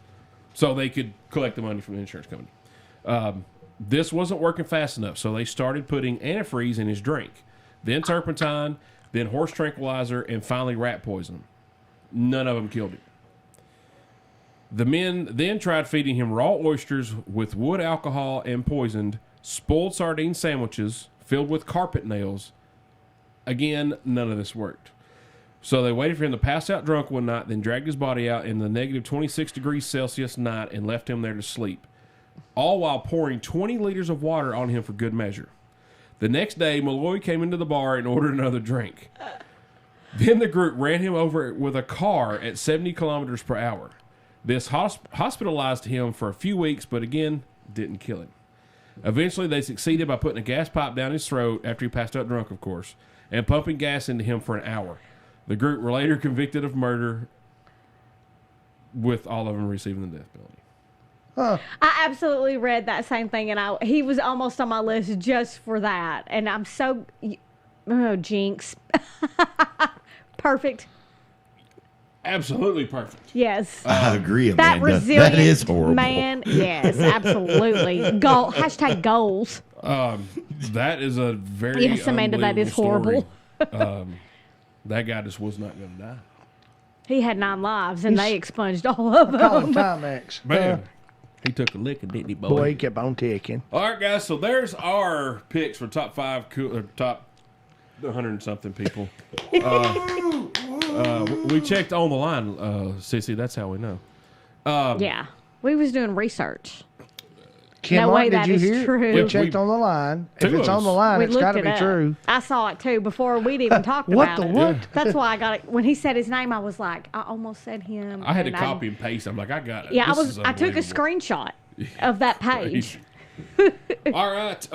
so they could collect the money from the insurance company. This wasn't working fast enough, so they started putting antifreeze in his drink, then turpentine, then horse tranquilizer, and finally rat poison. None of them killed him. The men then tried feeding him raw oysters with wood alcohol and poisoned, spoiled sardine sandwiches filled with carpet nails. Again, none of this worked. So they waited for him to pass out drunk one night, then dragged his body out in the negative 26 degrees Celsius night and left him there to sleep, all while pouring 20 liters of water on him for good measure. The next day, Malloy came into the bar and ordered another drink. Then the group ran him over with a car at 70 kilometers per hour. This hospitalized him for a few weeks, but again, didn't kill him. Eventually, they succeeded by putting a gas pipe down his throat, after he passed out drunk, of course, and pumping gas into him for an hour. The group were later convicted of murder, with all of them receiving the death penalty. I absolutely read that same thing, and he was almost on my list just for that. And I'm so, jinx. Perfect. Absolutely perfect. Yes. I agree, That Amanda. resilient That is horrible. man. Yes, absolutely. Hashtag goals. That is a very Yes, Amanda, that is horrible. story. That guy just was not going to die. He had 9 lives, and they expunged all of Call him them. Timex. Man, he took a lick, didn't he, boy? Boy, he kept on ticking. All right, guys. So there's our picks for top 5, top 100 and something people. We checked on the line, Sissy. That's how we know. Yeah. We was doing research. Kim No Mark, way did that you is hear? true. We Yeah, checked on the line. If Two it's of on the us. line, We it's looked got to it be up. true. I saw it too before we'd even talked What about the it. what? That's why I got it. When he said his name, I was like, I almost said him. I had to and copy and paste. I'm like, I got it. Yeah, This is I took a unbelievable. screenshot of that page. All right.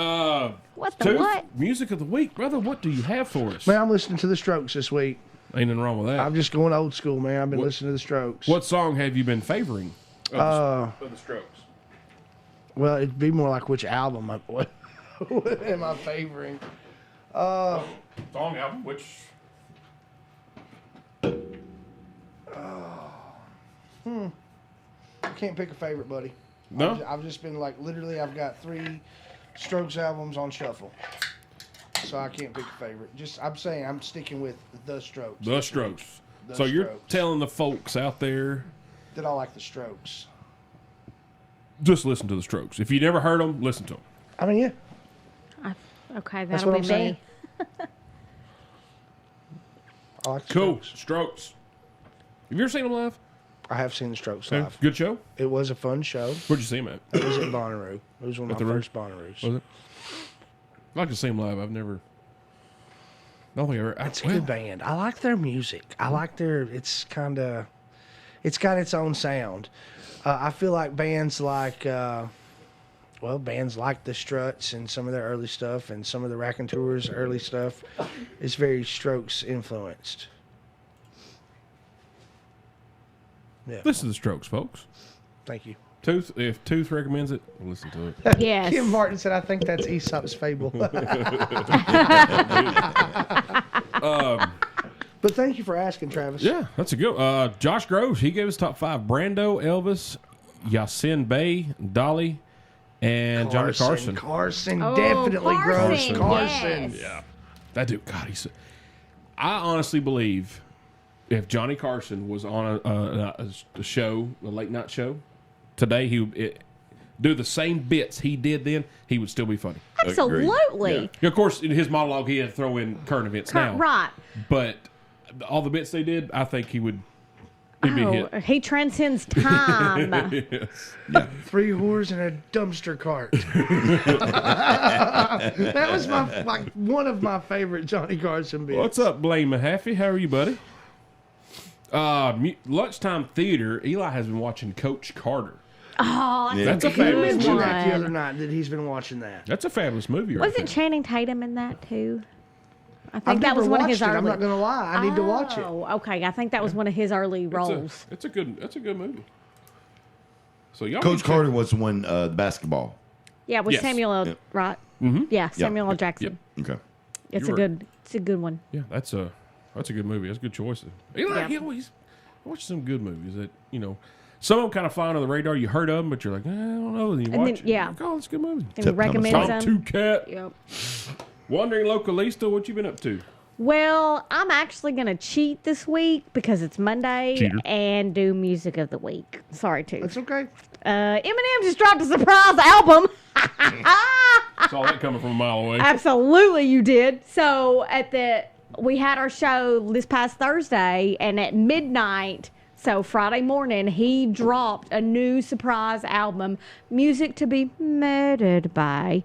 What the Tooth, what? music of the week, brother. What do you have for us? Man, I'm listening to the Strokes this week. Ain't nothing wrong with that. I'm just going old school, man. I've been listening to the Strokes. What song have you been favoring of the Strokes? Well, it'd be more like which album what am I favoring? Song album, which... I can't pick a favorite, buddy. No? I've just been like, literally, I've got 3 Strokes albums on shuffle. So I can't pick a favorite. I'm saying I'm sticking with the Strokes. The Strokes. The So you're Strokes. telling the folks out there, That I like the Strokes. just listen to the Strokes. If you never heard them, listen to them. I mean, yeah. Okay, That's that'll what be I'm saying. me. I like the Cool. Strokes. Strokes. Have you ever seen them live? I have seen the Strokes live. Good show? It was a fun show. Where'd you see them at? It was at Bonnaroo. It was one of At my the first Bonnaroos. Was it? I'd like to see them live. I've never... I don't think I ever... It's a good band. I like their music. I like it's got its own sound. I feel like bands like the Struts and some of their early stuff and some of the Raconteurs' early stuff is very Strokes influenced. Yeah. Listen to the Strokes, folks. Thank you. Tooth, if Tooth recommends it, listen to it. Yes. Kim Martin said, I think that's Aesop's fable. But thank you for asking, Travis. Yeah, that's a good. Josh Groves, he gave us top 5: Brando, Elvis, Yasin Bey, Dolly, and Johnny Carson. Carson, Oh, definitely Groves. Carson, Carson. yes. Yeah, that dude. God, I honestly believe if Johnny Carson was on a show, a late night show today, he would do the same bits he did then. He would still be funny. Absolutely. Yeah. Of course, in his monologue, he had to throw in current events now. Right. But all the bits they did, I think he'd be a hit. He transcends time. Yes. 3 whores in a dumpster cart. That was one of my favorite Johnny Carson bits. What's up, Blaine Mahaffey? How are you, buddy? Lunchtime theater. Eli has been watching Coach Carter. Oh, That's a He fabulous mentioned movie. that the other night that he's been watching that. That's a fabulous movie. Right Wasn't there. Channing Tatum in that too? I think I've that never was one of watched his it. early. I'm not going to lie. I need to watch it. Oh, okay. I think that was one of his early roles. That's a good movie. So y'all Coach can Carter was the one check- basketball. Yeah, with Yes. Samuel L. Yep. Right? Mm-hmm. Yeah, Samuel L. Jackson. Okay. It's You a were- good. It's a good one. Yeah, that's a good movie. That's a good choice. Eli, Yeah. he always watch some good movies that some of them kind of fly under the radar. You heard of them, but you're like, I don't know. And you And watch then- it. yeah. Like, oh, it's a good movie. And he Except Thomas recommends Tom them. Two Cat, Yep. Wandering Localista. What you been up to? Well, I'm actually gonna cheat this week because it's Monday Cheater. and do music of the week. Sorry, too. It's okay. Eminem just dropped a surprise album. Saw that coming from a mile away. Absolutely, you did. So we had our show this past Thursday, and at midnight, so Friday morning, he dropped a new surprise album, Music to Be Murdered By,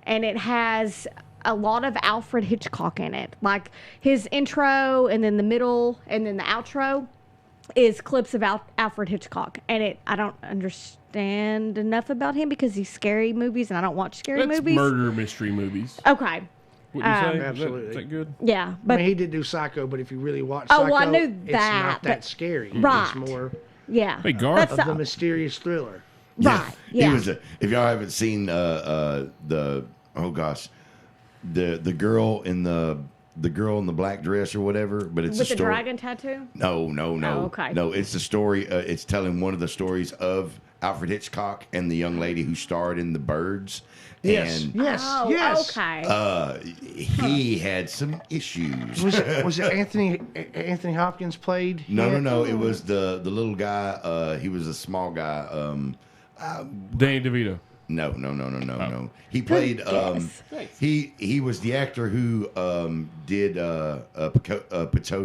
and it has a lot of Alfred Hitchcock in it. Like his intro, and then the middle, and then the outro is clips of Alfred Hitchcock. And I don't understand enough about him because he's scary movies, and I don't watch scary That's movies. murder mystery movies. Okay. What you say? Absolutely. Is that good? Yeah, I but mean, he did do Psycho, but if you really watch Oh, Psycho, well, I knew it's that, not that but- scary. Right. It's more yeah. Hey, Garth. That's of the the- mysterious thriller. right. Yeah. He was if y'all haven't seen the girl in the girl in the black dress or whatever, but it's With a the story. dragon tattoo? No. Oh, okay. No, it's the story. It's telling one of the stories of Alfred Hitchcock and the young lady who starred in The Birds. Yes. And Yes. Oh, yes. okay. he had some issues. Was it Anthony Hopkins played? No. him? It was the little guy. He was a small guy. Danny DeVito. No. He played. guess. He was the actor who did Pacote.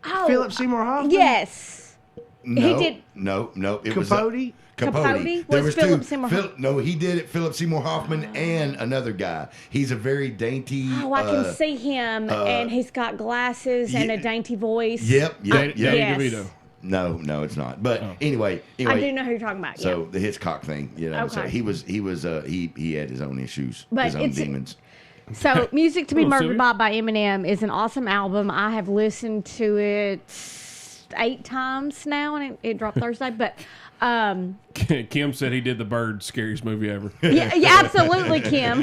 Oh, Philip Seymour Hoffman? yes. No, did- No. It was Capote? Capote There was was Philip two. Seymour Hoffman. No, he did it. Philip Seymour Hoffman and another guy. He's a very dainty. Oh, I can see him, and he's got glasses and a yeah. dainty voice. Yep. Danny Yes. DeVito. No, it's not. But anyway, I do know who you're talking about. So yeah. the Hitchcock thing, So Okay. he had his own issues, But his own it's- demons. So, Music to Be Oh, Murdered silly. by Eminem is an awesome album. I have listened to it 8 times now, and it dropped Thursday. But Kim said he did The Birds, scariest movie ever. yeah, absolutely, Kim.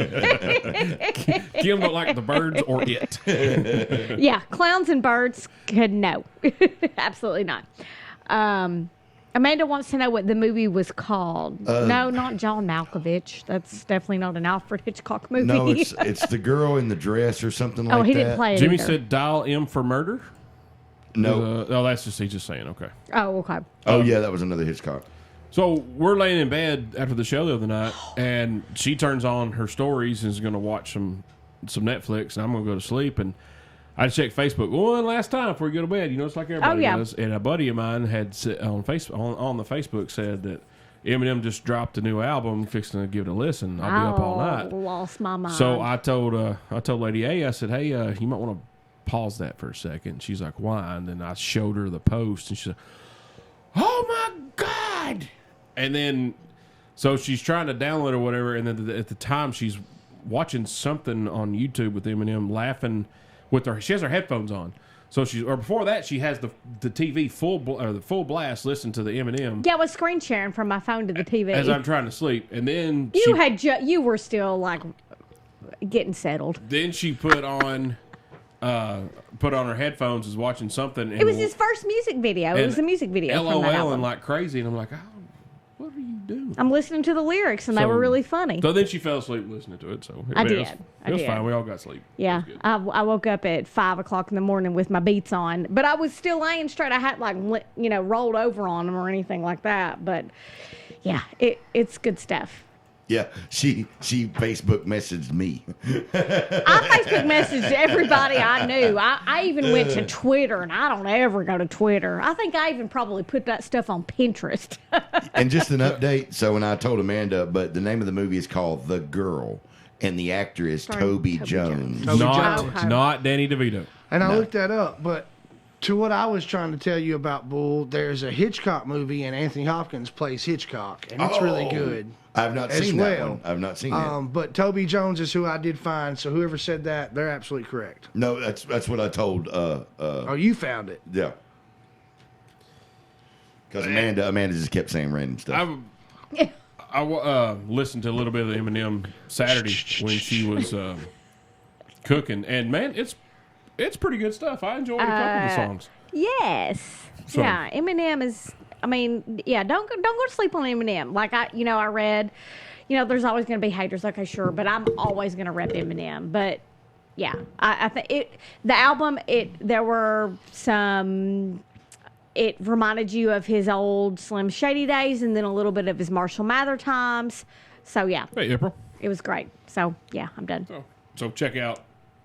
Kim don't like The Birds or It. Yeah, clowns and birds could no, absolutely not. Amanda wants to know what the movie was called. No, not John Malkovich. That's definitely not an Alfred Hitchcock movie. No, it's the girl in the dress or something like oh, that. he didn't play it. Jimmy either. said dial M for murder. No. That's just he's just saying. Okay. Oh, okay. Oh yeah, that was another Hitchcock. So we're laying in bed after the show the other night, and she turns on her stories and is going to watch some Netflix, and I'm going to go to sleep. And I checked Facebook one last time before we go to bed. It's like everybody yeah. does. And a buddy of mine had on Facebook on the Facebook said that Eminem just dropped a new album, fixing to give it a listen. I'll be up all night. Lost my mind. So I told Lady A, I said, hey, you might want to pause that for a second. She's like, why? And then I showed her the post, and she's like, oh my God. And then, so she's trying to download or whatever, and then at the time she's watching something on YouTube with Eminem, laughing with her. She has her headphones on, so before that she has the TV full blast, listening to the Eminem yeah, I was screen sharing from my phone to the TV. as I'm trying to sleep, and then you were still like getting settled. then she put on her headphones, is watching something. And It was his first music video. It was a music video. from that LOL album. and like crazy, and I'm like, oh, what are you doing? I'm listening to the lyrics, and they were really funny. So then she fell asleep listening to it. So I it did. was, I it was did. fine. We all got sleep. It Yeah, was good. I woke up at 5 o'clock in the morning with my beats on, but I was still laying straight. I had rolled over on them or anything like that. But yeah, it's good stuff. Yeah, she Facebook messaged me. I Facebook messaged everybody I knew. I even went to Twitter, and I don't ever go to Twitter. I think I even probably put that stuff on Pinterest. And just an update. So when I told Amanda, but the name of the movie is called The Girl, and the actor is Toby Jones. Jones. Not Danny DeVito. And I looked that up, but to what I was trying to tell you about Bull, there's a Hitchcock movie, and Anthony Hopkins plays Hitchcock, and it's really good. I've not as seen that well. one. I've not seen it. But Toby Jones is who I did find, so whoever said that, they're absolutely correct. No, that's what I told. Oh, you found it. Yeah. Because Amanda just kept saying random stuff. I listened to a little bit of Eminem Saturday when she was cooking, and man, it's pretty good stuff. I enjoyed a couple of the songs. Yes. So- Yeah, Eminem is. I mean, yeah. Don't go to sleep on Eminem. Like I read. There's always going to be haters. Okay, sure, but I'm always going to rep Eminem. But yeah, I think the album. There were some. It reminded you of his old Slim Shady days, and then a little bit of his Marshall Mather times. So yeah, Hey, April. it was great. So yeah, I'm done. So check out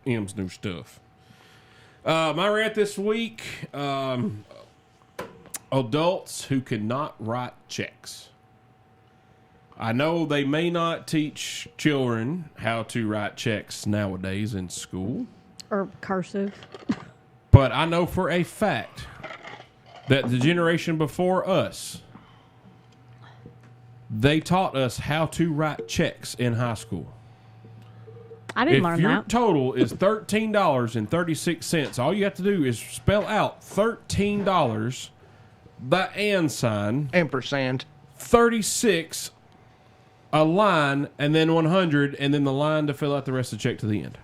M's new stuff. My rant this week: adults who cannot write checks. I know they may not teach children how to write checks nowadays in school, Or cursive. but I know for a fact that the generation before us, they taught us how to write checks in high school. I didn't If learn your that. total is $13.36, all you have to do is spell out $13, the and sign, Ampersand. 36, a line, and then 100, and then the line to fill out the rest of the check to the end.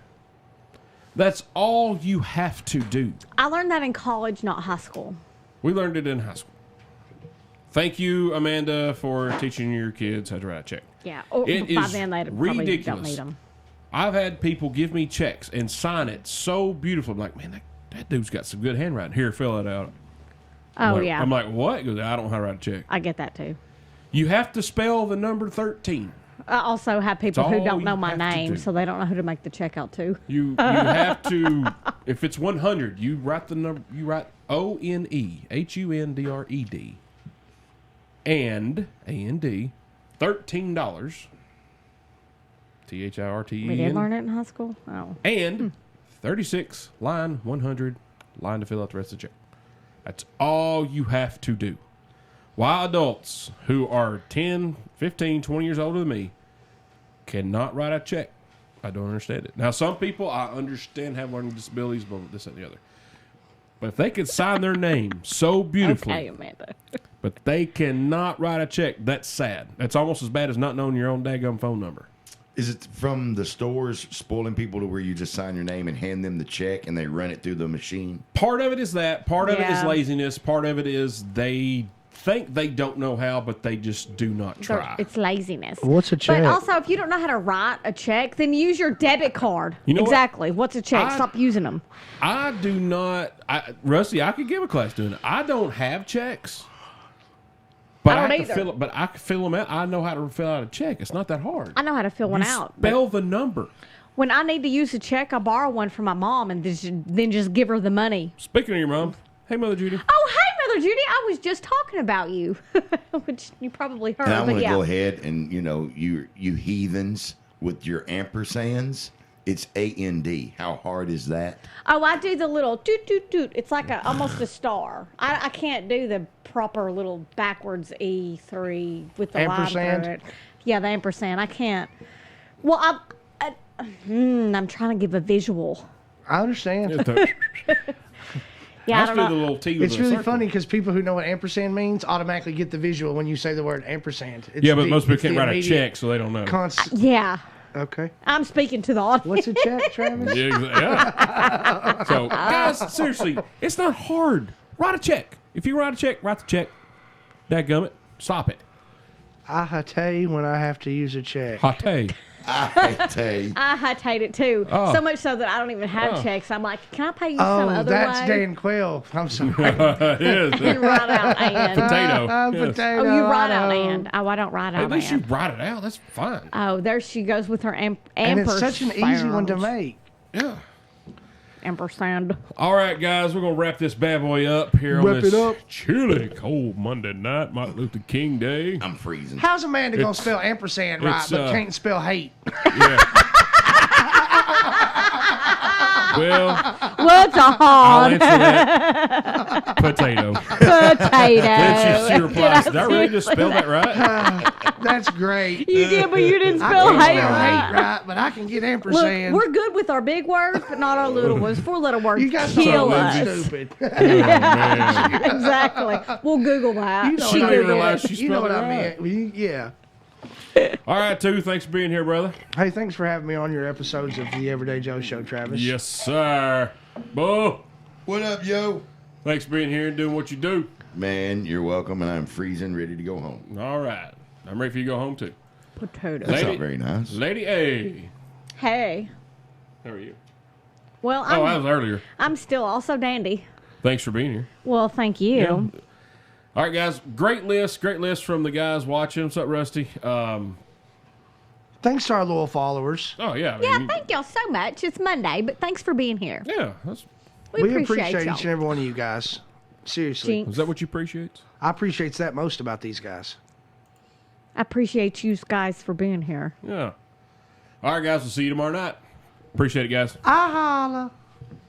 That's all you have to do. I learned that in college, not high school. We learned it in high school. Thank you, Amanda, for teaching your kids how to write a check. Yeah. It By is then they probably don't ridiculous. need them. I've had people give me checks and sign it so beautiful. I'm like, man, that dude's got some good handwriting. Here, fill it out. Oh Like- yeah. I'm like, what? He goes, I don't know how to write a check. I get that too. You have to spell the number 13. I also have people It's who all don't you know my have to name, do. so they don't know who to make the check out to. You have to, if it's 100, you write the number, you write ONEHUNDRED and AND, $13, THIRTEN. We did learn it in high school. Oh. And 36, line 100, line to fill out the rest of the check. That's all you have to do. Why adults who are 10, 15, 20 years older than me cannot write a check? I don't understand it. Now, some people I understand have learning disabilities, but this and the other. But if they could sign their name so beautifully, Okay, Amanda. but they cannot write a check, that's sad. That's almost as bad as not knowing your own daggum phone number. Is it from the stores spoiling people to where you just sign your name and hand them the check and they run it through the machine? Part of it is that. Part of it is Yeah. laziness. Part of it is they think they don't know how, but they just do not try. It's laziness. What's a check? But also, if you don't know how to write a check, then use your debit card. You know what? Exactly. What's a check? I- Stop using them. I do not. Rusty, I could give a class doing it. I don't have checks. But I don't have either. to fill it, but I can fill them out. I know how to fill out a check. It's not that hard. I know how to fill one You out. But Spell the number. when I need to use a check, I borrow one from my mom and then just give her the money. Speaking of your mom, hey, Mother Judy. Oh, hey, Mother Judy. I was just talking about you, which you probably heard. And I'm but going to yeah. go ahead and, you heathens with your ampersands, it's AND. How hard is that? Oh, I do the little doot doot doot. It's like almost a star. I can't do the proper little backwards E3 with the Ampersand? line through it. Yeah, the ampersand. I can't. Well, I'm trying to give a visual. I understand. Yeah, I I don't do the know. little T with It's a really circle. funny because people who know what ampersand means automatically get the visual when you say the word ampersand. It's Yeah, but most people it's the can't write a immediate check, so they don't know. Yeah, Okay. I'm speaking to the audience. What's a check, Travis? Yeah. So, guys, seriously, it's not hard. Write a check. If you write a check, write the check. Dadgummit, stop it. I tell you when I have to use a check. Hot day. I tell you. I hate it too. Oh. So much so that I don't even have checks. I'm like, can I pay you some Oh, other that's way? Dan Quayle. I'm sorry. It is. You write out and. Potato. Yes. Potato. Oh, you write out I know. and. Oh, I don't write out At least you and. write it out. That's fine. Oh, there she goes with her And it's such an easy one to make. Yeah. Ampersand. All right, guys, we're gonna wrap this bad boy up here on Wrap this it up. chilly, cold Monday night, Martin Luther King Day. I'm freezing. How's Amanda gonna spell ampersand right, it's, but can't spell hate? Yeah. Well, What's a I'll hard answer that. Potato. potato? Then she replies, "Did I really just spell that right?" That's great. You did, but you didn't I spell can't hate spell right. hate right, but I can get Look, ampersand. we're good with our big words, but not our little words. 4-letter words You got kill something us. stupid. Oh, man. Exactly. We'll Google that. You know She what didn't I realize meant. she You know spelled what it I right. meant. Yeah. All right, too. Thanks for being here, brother. Hey, thanks for having me on your episodes of the Everyday Joe Show, Travis. Yes, sir. Bo, What up, yo? thanks for being here and doing what you do. Man, you're welcome, and I'm freezing, ready to go home. All right. I'm ready for you to go home, too. Potato. That's Lady- not very nice. Lady A. Hey. How are you? Well, Oh, that was earlier. I'm still also dandy. Thanks for being here. Well, thank you. Yeah. All right, guys. Great list from the guys watching. What's up, Rusty? Thanks to our loyal followers. Oh, yeah. I Yeah, mean, thank y'all so much. It's Monday, but thanks for being here. yeah. That's, We appreciate y'all. each and every one of you guys. Seriously. Jinx. is that what you appreciate? I appreciate that most about these guys. I appreciate you guys for being here. Yeah. All right, guys. We'll see you tomorrow night. Appreciate it, guys. I holla.